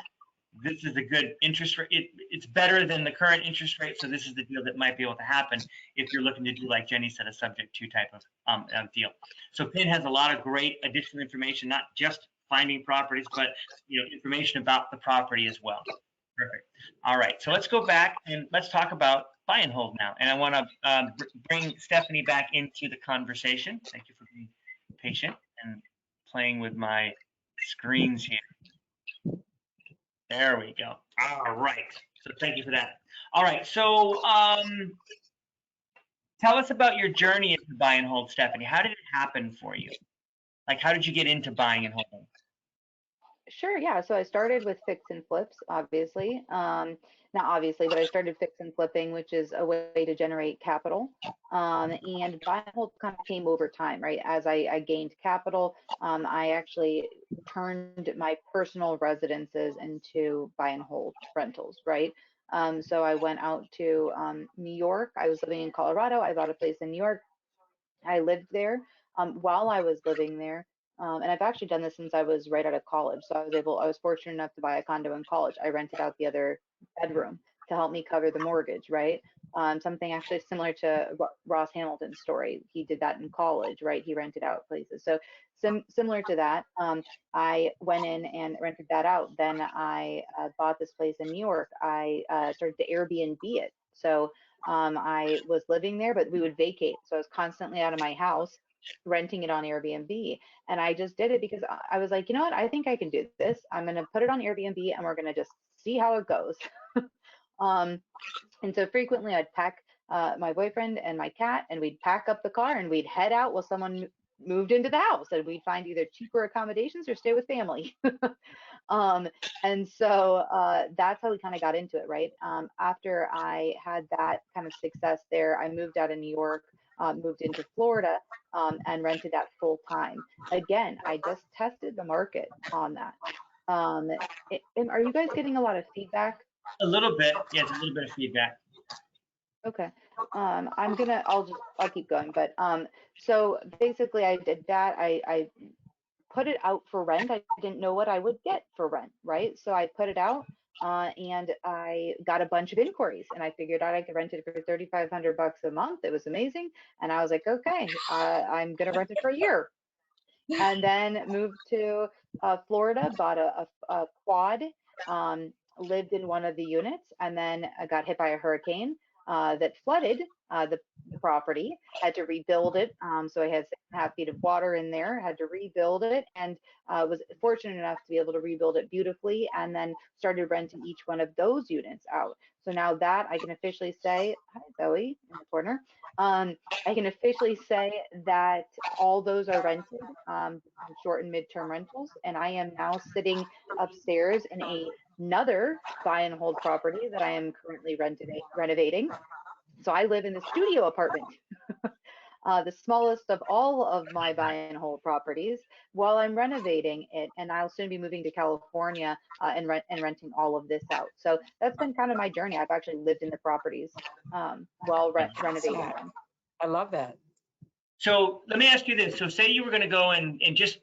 This is a good interest rate. It's better than the current interest rate. So this is the deal that might be able to happen if you're looking to do, like Jenny said, a subject to type of deal. So PIN has a lot of great additional information, not just finding properties, but information about the property as well. Perfect. All right. So let's go back and let's talk about buy and hold now. And I want to bring Stephanie back into the conversation. Thank you for being patient and playing with my screens here. There we go. All right. So thank you for that. All right. So tell us about your journey into buy and hold, Stephanie. How did it happen for you? Like, how did you get into buying and holding? Sure, yeah. So I started with fix and flips, obviously. Not obviously, but I started fix and flipping, which is a way to generate capital. And buy and hold kind of came over time, right? As I gained capital, I actually turned my personal residences into buy and hold rentals, right? So I went out to New York. I was living in Colorado. I bought a place in New York. I lived there. While I was living there, and I've actually done this since I was right out of college. So I was fortunate enough to buy a condo in college. I rented out the other bedroom to help me cover the mortgage, right? Something actually similar to Ross Hamilton's story. He did that in college, right? He rented out places. So similar to that, I went in and rented that out. Then I bought this place in New York. I started to Airbnb it. So I was living there, but we would vacate. So I was constantly out of my house. renting it on Airbnb. And I just did it because I was like, you know what? I think I can do this. I'm going to put it on Airbnb and we're going to just see how it goes. And so frequently I'd pack my boyfriend and my cat, and we'd pack up the car and we'd head out while someone moved into the house, and we'd find either cheaper accommodations or stay with family. And so that's how we kind of got into it, right? After I had that kind of success there, I moved out of New York, moved into Florida, and rented that full time. Again, I just tested the market on that. Are you guys getting a lot of feedback? A little bit. Yeah, it's a little bit of feedback. Okay. I'll keep going. But so basically I did that. I put it out for rent. I didn't know what I would get for rent, right? So I put it out and I got a bunch of inquiries, and I figured out I could rent it for $3,500 a month. It was amazing. And I was like, okay, I'm gonna rent it for a year. And then moved to Florida, bought a quad, lived in one of the units, and then I got hit by a hurricane that flooded the property, had to rebuild it. So I had 6.5 feet of water in there, had to rebuild it, and was fortunate enough to be able to rebuild it beautifully, and then started renting each one of those units out. So now that I can officially say, hi Zoe in the corner, I can officially say that all those are rented, short and midterm rentals, and I am now sitting upstairs in another buy and hold property that I am currently renovating. So I live in the studio apartment, the smallest of all of my buy and hold properties, while I'm renovating it. And I'll soon be moving to California and renting all of this out. So that's been kind of my journey. I've actually lived in the properties while renovating them. I love that. So let me ask you this. So say you were going to go and just,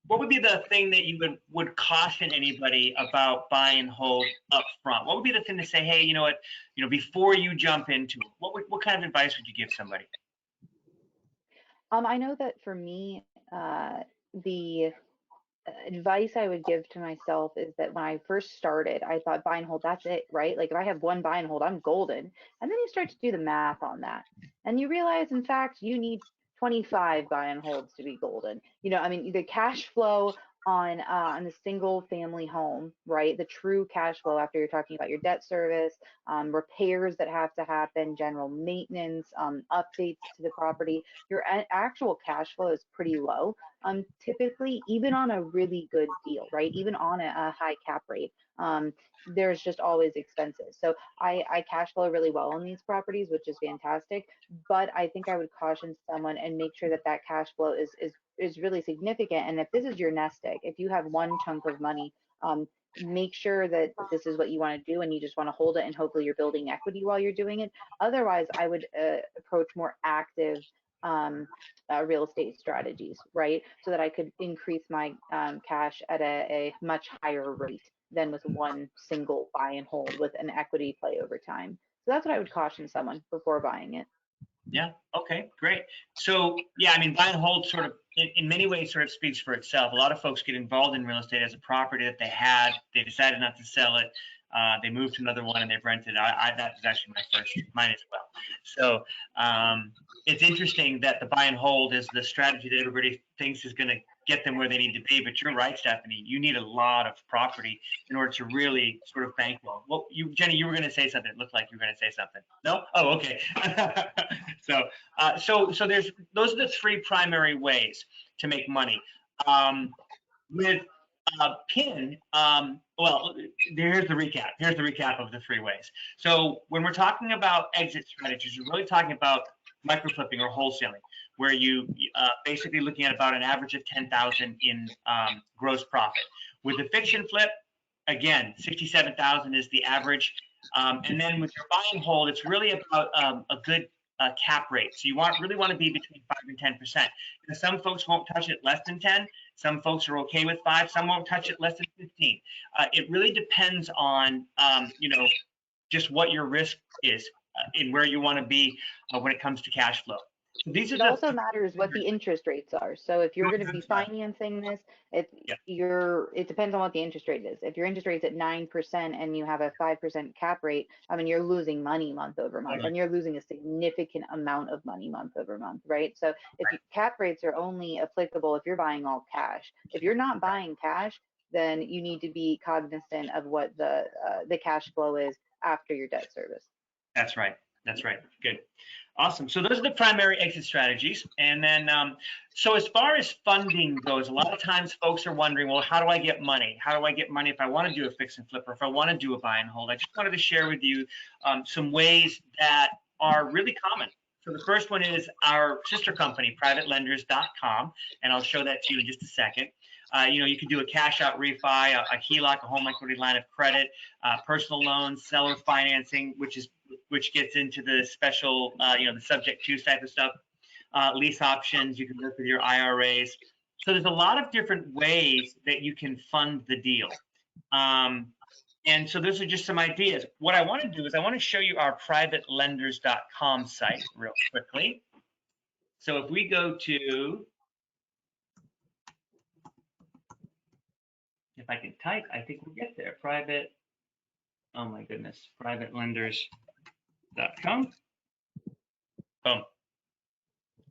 what would be the thing that you would caution anybody about buy and hold up front? What would be the thing to say, hey, you know what, before you jump into it, what kind of advice would you give somebody? I know that for me, the advice I would give to myself is that when I first started, I thought buy and hold, that's it, right? Like if I have one buy and hold, I'm golden. And then you start to do the math on that. And you realize, in fact, you need 25 buy and holds to be golden. I mean, the cash flow on the single family home, right? The true cash flow after you're talking about your debt service, repairs that have to happen, general maintenance, updates to the property, your actual cash flow is pretty low. Typically, even on a really good deal, right? Even on a high cap rate, there's just always expenses. So I cash flow really well on these properties, which is fantastic. But I think I would caution someone and make sure that that cash flow is really significant. And if this is your nest egg, if you have one chunk of money, make sure that this is what you want to do and you just want to hold it, and hopefully you're building equity while you're doing it. Otherwise, I would approach more active real estate strategies, right? So that I could increase my cash at a much higher rate than with one single buy and hold with an equity play over time. So that's what I would caution someone before buying it. Yeah. Okay, great. So yeah, I mean, buy and hold sort of in many ways sort of speaks for itself. A lot of folks get involved in real estate as a property that they decided not to sell it. They moved to another one and they've rented. That was actually mine as well. So it's interesting that the buy and hold is the strategy that everybody thinks is going to get them where they need to be. But you're right, Stephanie. You need a lot of property in order to really sort of bankroll. Well, Jenny, you were going to say something. It looked like you were going to say something. No? Oh, okay. So those are the three primary ways to make money. With PIN, well, here's the recap. Here's the recap of the three ways. So when we're talking about exit strategies, we're really talking about microflipping or wholesaling, where you basically looking at about an average of 10,000 in gross profit. With the fix and flip, again, 67,000 is the average. And then with your buy and hold, it's really about a good cap rate. So you really want to be between 5 and 10%. And some folks won't touch it less than 10. Some folks are okay with 5. Some won't touch it less than 15. It really depends on just what your risk is and where you want to be when it comes to cash flow. So these are It the also matters what the interest rates are. So if you're going to be financing this, it depends on what the interest rate is. If your interest rate's at 9% and you have a 5% cap rate, I mean, you're losing money month over month, and you're losing a significant amount of money month over month, right? So cap rates are only applicable if you're buying all cash. If you're not buying cash, then you need to be cognizant of what the cash flow is after your debt service. That's right. That's right. Good. Awesome. So those are the primary exit strategies. And then, so as far as funding goes, a lot of times folks are wondering, well, how do I get money? How do I get money if I want to do a fix and flip, or if I want to do a buy and hold? I just wanted to share with you some ways that are really common. So the first one is our sister company, privatelenders.com, and I'll show that to you in just a second. You can do a cash out refi, a HELOC, a home equity line of credit, personal loans, seller financing, which gets into the special, the subject to type of stuff, lease options. You can work with your IRAs. So there's a lot of different ways that you can fund the deal. And so those are just some ideas. What I want to do is I want to show you our privatelenders.com site real quickly. So if we go to, if I can type, I think we'll get there. Oh my goodness, privatelenders.com. Boom.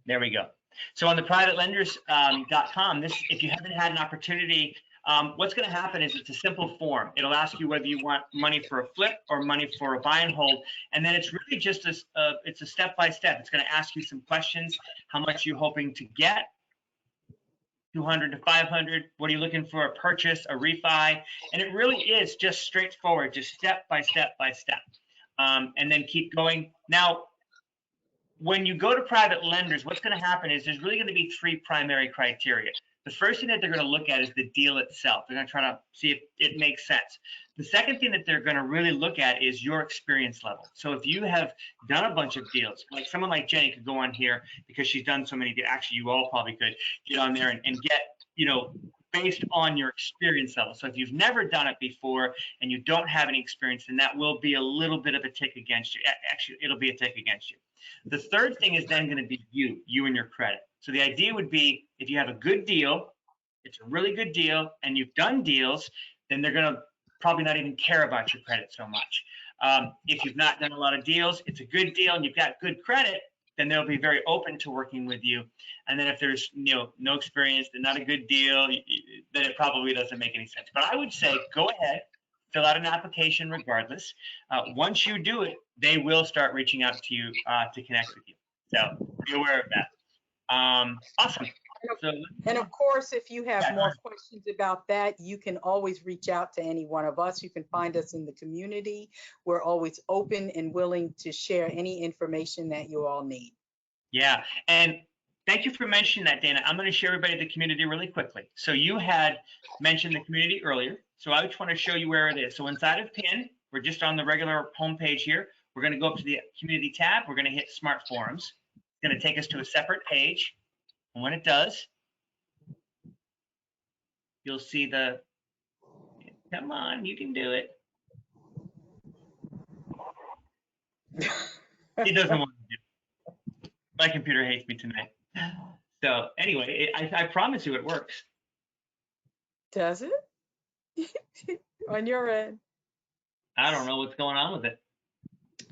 There we go. So on the privatelenders.com, if you haven't had an opportunity, what's going to happen is it's a simple form. It'll ask you whether you want money for a flip or money for a buy and hold, and then it's really just it's a step-by-step. It's going to ask you some questions. How much are you hoping to get? 200 to 500. What are you looking for? A purchase, a refi? And it really is just straightforward, just step by step by step, and then keep going. Now, when you go to private lenders, what's going to happen is there's really going to be three primary criteria. The first thing that they're going to look at is the deal itself. They're going to try to see if it makes sense. The second thing that they're going to really look at is your experience level. So if you have done a bunch of deals, like someone like Jenny could go on here because she's done so many deals. Actually, you all probably could get on there and get, based on your experience level. So if you've never done it before and you don't have any experience, then that will be a little bit of a tick against you. Actually, it'll be a tick against you. The third thing is then going to be you and your credit. So the idea would be if you have a good deal, it's a really good deal, and you've done deals, then they're going to probably not even care about your credit so much. If you've not done a lot of deals, it's a good deal and you've got good credit, then they'll be very open to working with you. And then if there's no experience and not a good deal, then it probably doesn't make any sense. But I would say go ahead, fill out an application regardless. Once you do it, they will start reaching out to you to connect with you. So be aware of that. Awesome. And of course, if you have more questions about that, you can always reach out to any one of us. You can find us in the community. We're always open and willing to share any information that you all need. Yeah, and thank you for mentioning that, Dana. I'm going to show everybody the community really quickly. So you had mentioned the community earlier, so I just want to show you where it is. So inside of PIN, we're just on the regular homepage here. We're going to go up to the community tab. We're going to hit Smart Forums. It's going to take us to a separate page. And when it does, you'll see come on, you can do it. He doesn't want to do it. My computer hates me tonight. So anyway, I promise you it works. Does it? On your end? I don't know what's going on with it.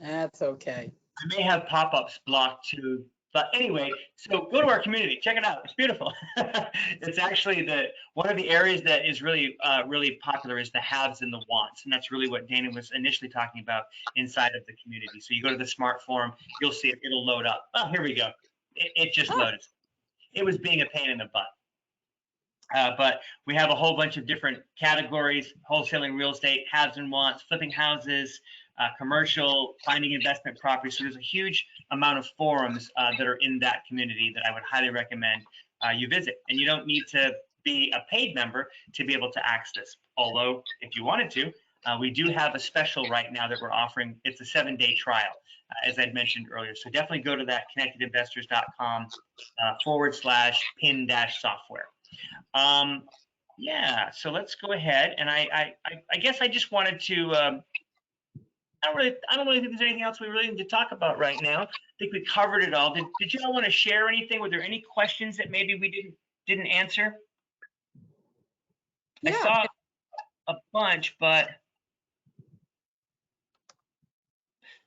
That's okay. I may have pop-ups blocked too. But anyway, so go to our community, check it out. It's beautiful. It's actually one of the areas that is really, really popular is the haves and the wants. And that's really what Dana was initially talking about inside of the community. So you go to the Smart Forum, you'll see it, it'll load up. Oh, here we go. It just loaded. It was being a pain in the butt. But we have a whole bunch of different categories: wholesaling real estate, haves and wants, flipping houses, commercial, finding investment properties. So there's a huge amount of forums that are in that community that I would highly recommend you visit. And you don't need to be a paid member to be able to access this. Although if you wanted to, we do have a special right now that we're offering. It's a 7-day trial, as I'd mentioned earlier. So definitely go to that connectedinvestors.com /pin-software. Yeah, so let's go ahead. And I guess I just wanted to I don't really think there's anything else we really need to talk about right now. I think we covered it all. Did you all want to share anything? Were there any questions that maybe we didn't answer? I Yeah. saw a bunch, but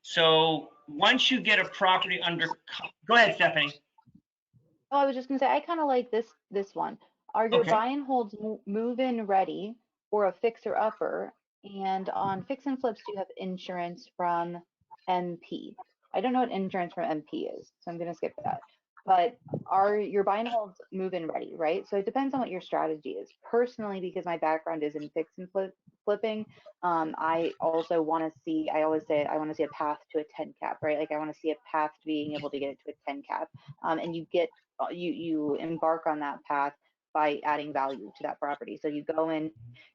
so once you get a property under, go ahead, Stephanie. Oh, I was just gonna say, I kind of like this one. Are your Okay. buy and holds move-in ready or a fixer upper? And on fix and flips, do you have insurance from MP? I don't know what insurance from MP is, so I'm gonna skip that. But are your buy and holds move-in ready, right? So it depends on what your strategy is. Personally, because my background is in fix and flipping, I also want to see, I always say, I want to see a path to a 10 cap, right? Like I want to see a path to being able to get it to a 10 cap. And you embark on that path by adding value to that property. So you go in,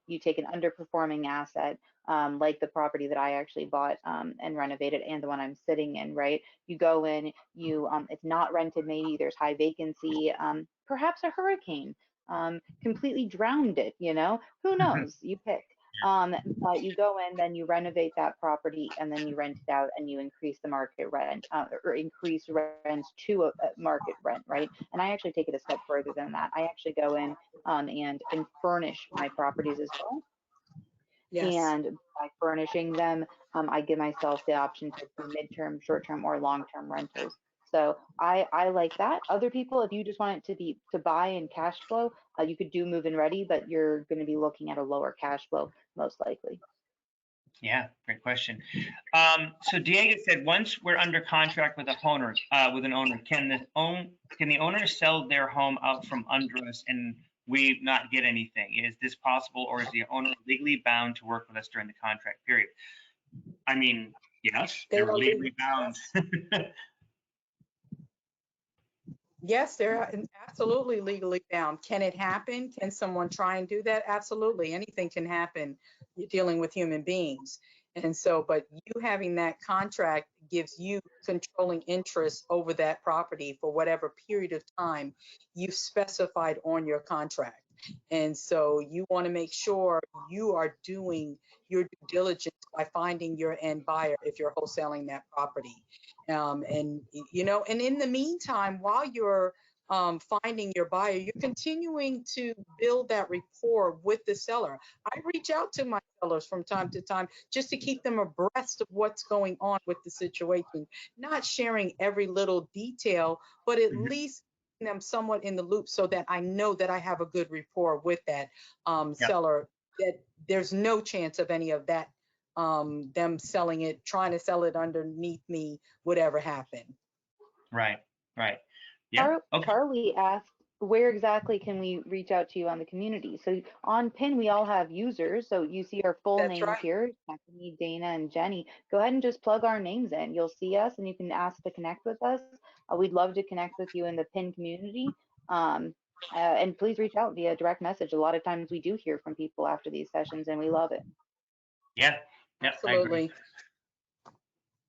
you take an underperforming asset, like the property that I actually bought and renovated, and the one I'm sitting in, right? You go in, it's not rented, maybe there's high vacancy, perhaps a hurricane completely drowned it, who knows? You pick. But you go in, then you renovate that property, and then you rent it out, and you increase the market rent or increase rents to a market rent, right? And I actually take it a step further than that. I actually go in and furnish my properties as well. Yes. And by furnishing them, I give myself the option to do midterm, short-term, or long-term rentals. So I like that. Other people, if you just want it to buy and cash flow, you could do move-in ready, but you're going to be looking at a lower cash flow most likely. Yeah, great question. So Diego said, once we're under contract with with an owner, can the owner sell their home out from under us and we not get anything? Is this possible, or is the owner legally bound to work with us during the contract period? I mean, yes, they're legally bound. Yes, they're absolutely legally bound. Can it happen? Can someone try and do that? Absolutely. Anything can happen. You're dealing with human beings. And so, but you having that contract gives you controlling interest over that property for whatever period of time you've specified on your contract. And so you want to make sure you are doing your due diligence by finding your end buyer if you're wholesaling that property. And in the meantime, while you're finding your buyer, you're continuing to build that rapport with the seller. I reach out to my sellers from time to time just to keep them abreast of what's going on with the situation, not sharing every little detail, but at least them somewhat in the loop so that I know that I have a good rapport with that seller, that there's no chance of any of that them selling it, trying to sell it underneath me would ever happen. Right. Yeah. Okay. Carly asked, where exactly can we reach out to you on the community? So on PIN, we all have users. So you see our full names here, Stephanie, Dana, and Jenny. Go ahead and just plug our names in. You'll see us and you can ask to connect with us. We'd love to connect with you in the PIN community. And please reach out via direct message. A lot of times we do hear from people after these sessions and we love it. Yeah. Absolutely.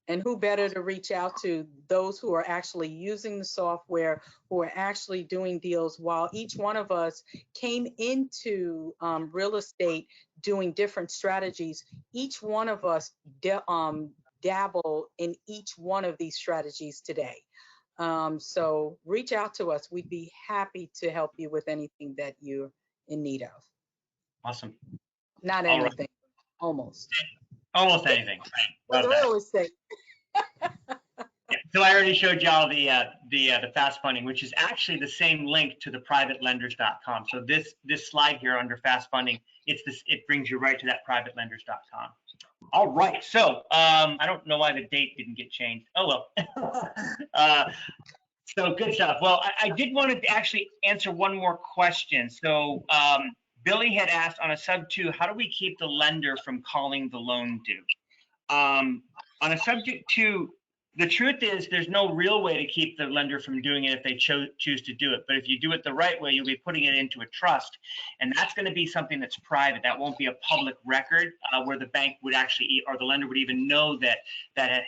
And who better to reach out to? Those who are actually using the software, who are actually doing deals. While each one of us came into real estate doing different strategies, each one of us dabble in each one of these strategies today. So reach out to us. We'd be happy to help you with anything that you're in need of. Awesome. Not anything, almost. Almost anything. What I always say. Yeah, so I already showed y'all the fast funding, which is actually the same link to the privatelenders.com. So this slide here under fast funding, it brings you right to that privatelenders.com. All right, so I don't know why the date didn't get changed. Oh well. So good stuff. Well, I did want to actually answer one more question. So Billy had asked on a sub 2, how do we keep the lender from calling the loan due? On a subject 2, the truth is there's no real way to keep the lender from doing it if they choose to do it. But if you do it the right way, you'll be putting it into a trust. And that's going to be something that's private. That won't be a public record where the bank would actually, or the lender would even know that had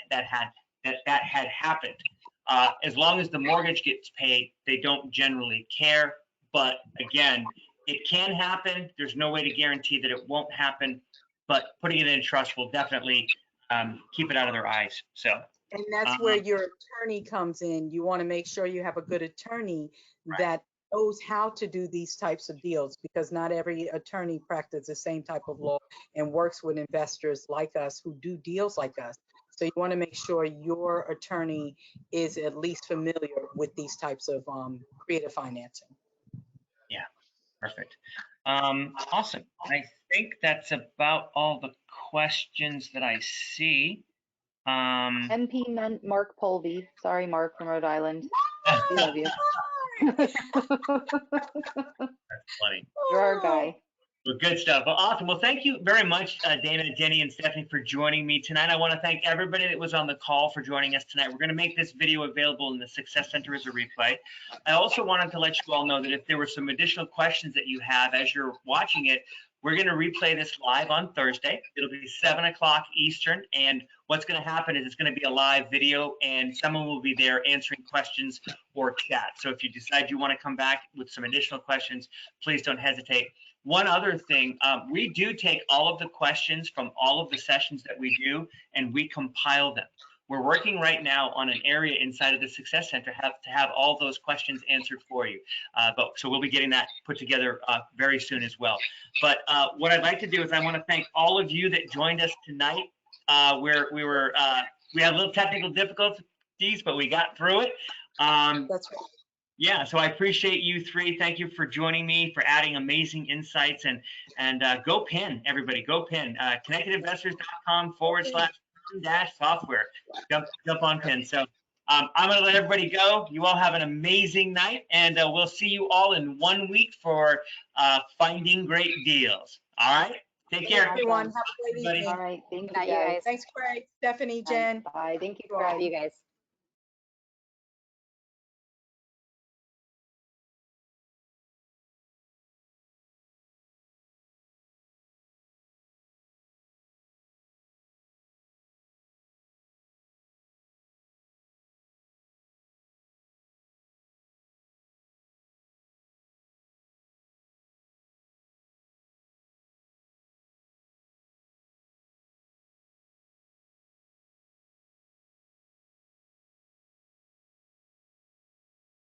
happened. As long as the mortgage gets paid, they don't generally care. But again, it can happen. There's no way to guarantee that it won't happen. But putting it in a trust will definitely keep it out of their eyes. So. And that's where your attorney comes in. You want to make sure you have a good attorney that knows how to do these types of deals, because not every attorney practices the same type of law and works with investors like us who do deals like us. So you want to make sure your attorney is at least familiar with these types of creative financing. Yeah, perfect. Awesome. I think that's about all the questions that I see. MP Mark Polvey. Sorry, Mark from Rhode Island. We love you. That's funny. You're our guy. Well, good stuff. Well, awesome. Well, thank you very much, Dana, Jenny, and Stephanie, for joining me tonight. I want to thank everybody that was on the call for joining us tonight. We're going to make this video available in the Success Center as a replay. I also wanted to let you all know that if there were some additional questions that you have as you're watching it, we're going to replay this live on Thursday. It'll be 7 o'clock Eastern. And what's going to happen is it's going to be a live video and someone will be there answering questions or chat. So if you decide you want to come back with some additional questions, please don't hesitate. One other thing, we do take all of the questions from all of the sessions that we do and we compile them. We're working right now on an area inside of the Success Center to have all those questions answered for you. So we'll be getting that put together very soon as well. But what I'd like to do is I want to thank all of you that joined us tonight. We had a little technical difficulties, but we got through it. That's right. Yeah, so I appreciate you three. Thank you for joining me, for adding amazing insights, and go PIN, everybody, go PIN. connectedinvestors.com/software. Jump on PIN. So I'm going to let everybody go. You all have an amazing night, and we'll see you all in 1 week for finding great deals. All right, take care. Everyone, have a great evening. All right. Thank you, Good night, you guys. Thanks, Craig, Stephanie, Jen. Bye. Thank you, Bye. Craig. Love you guys.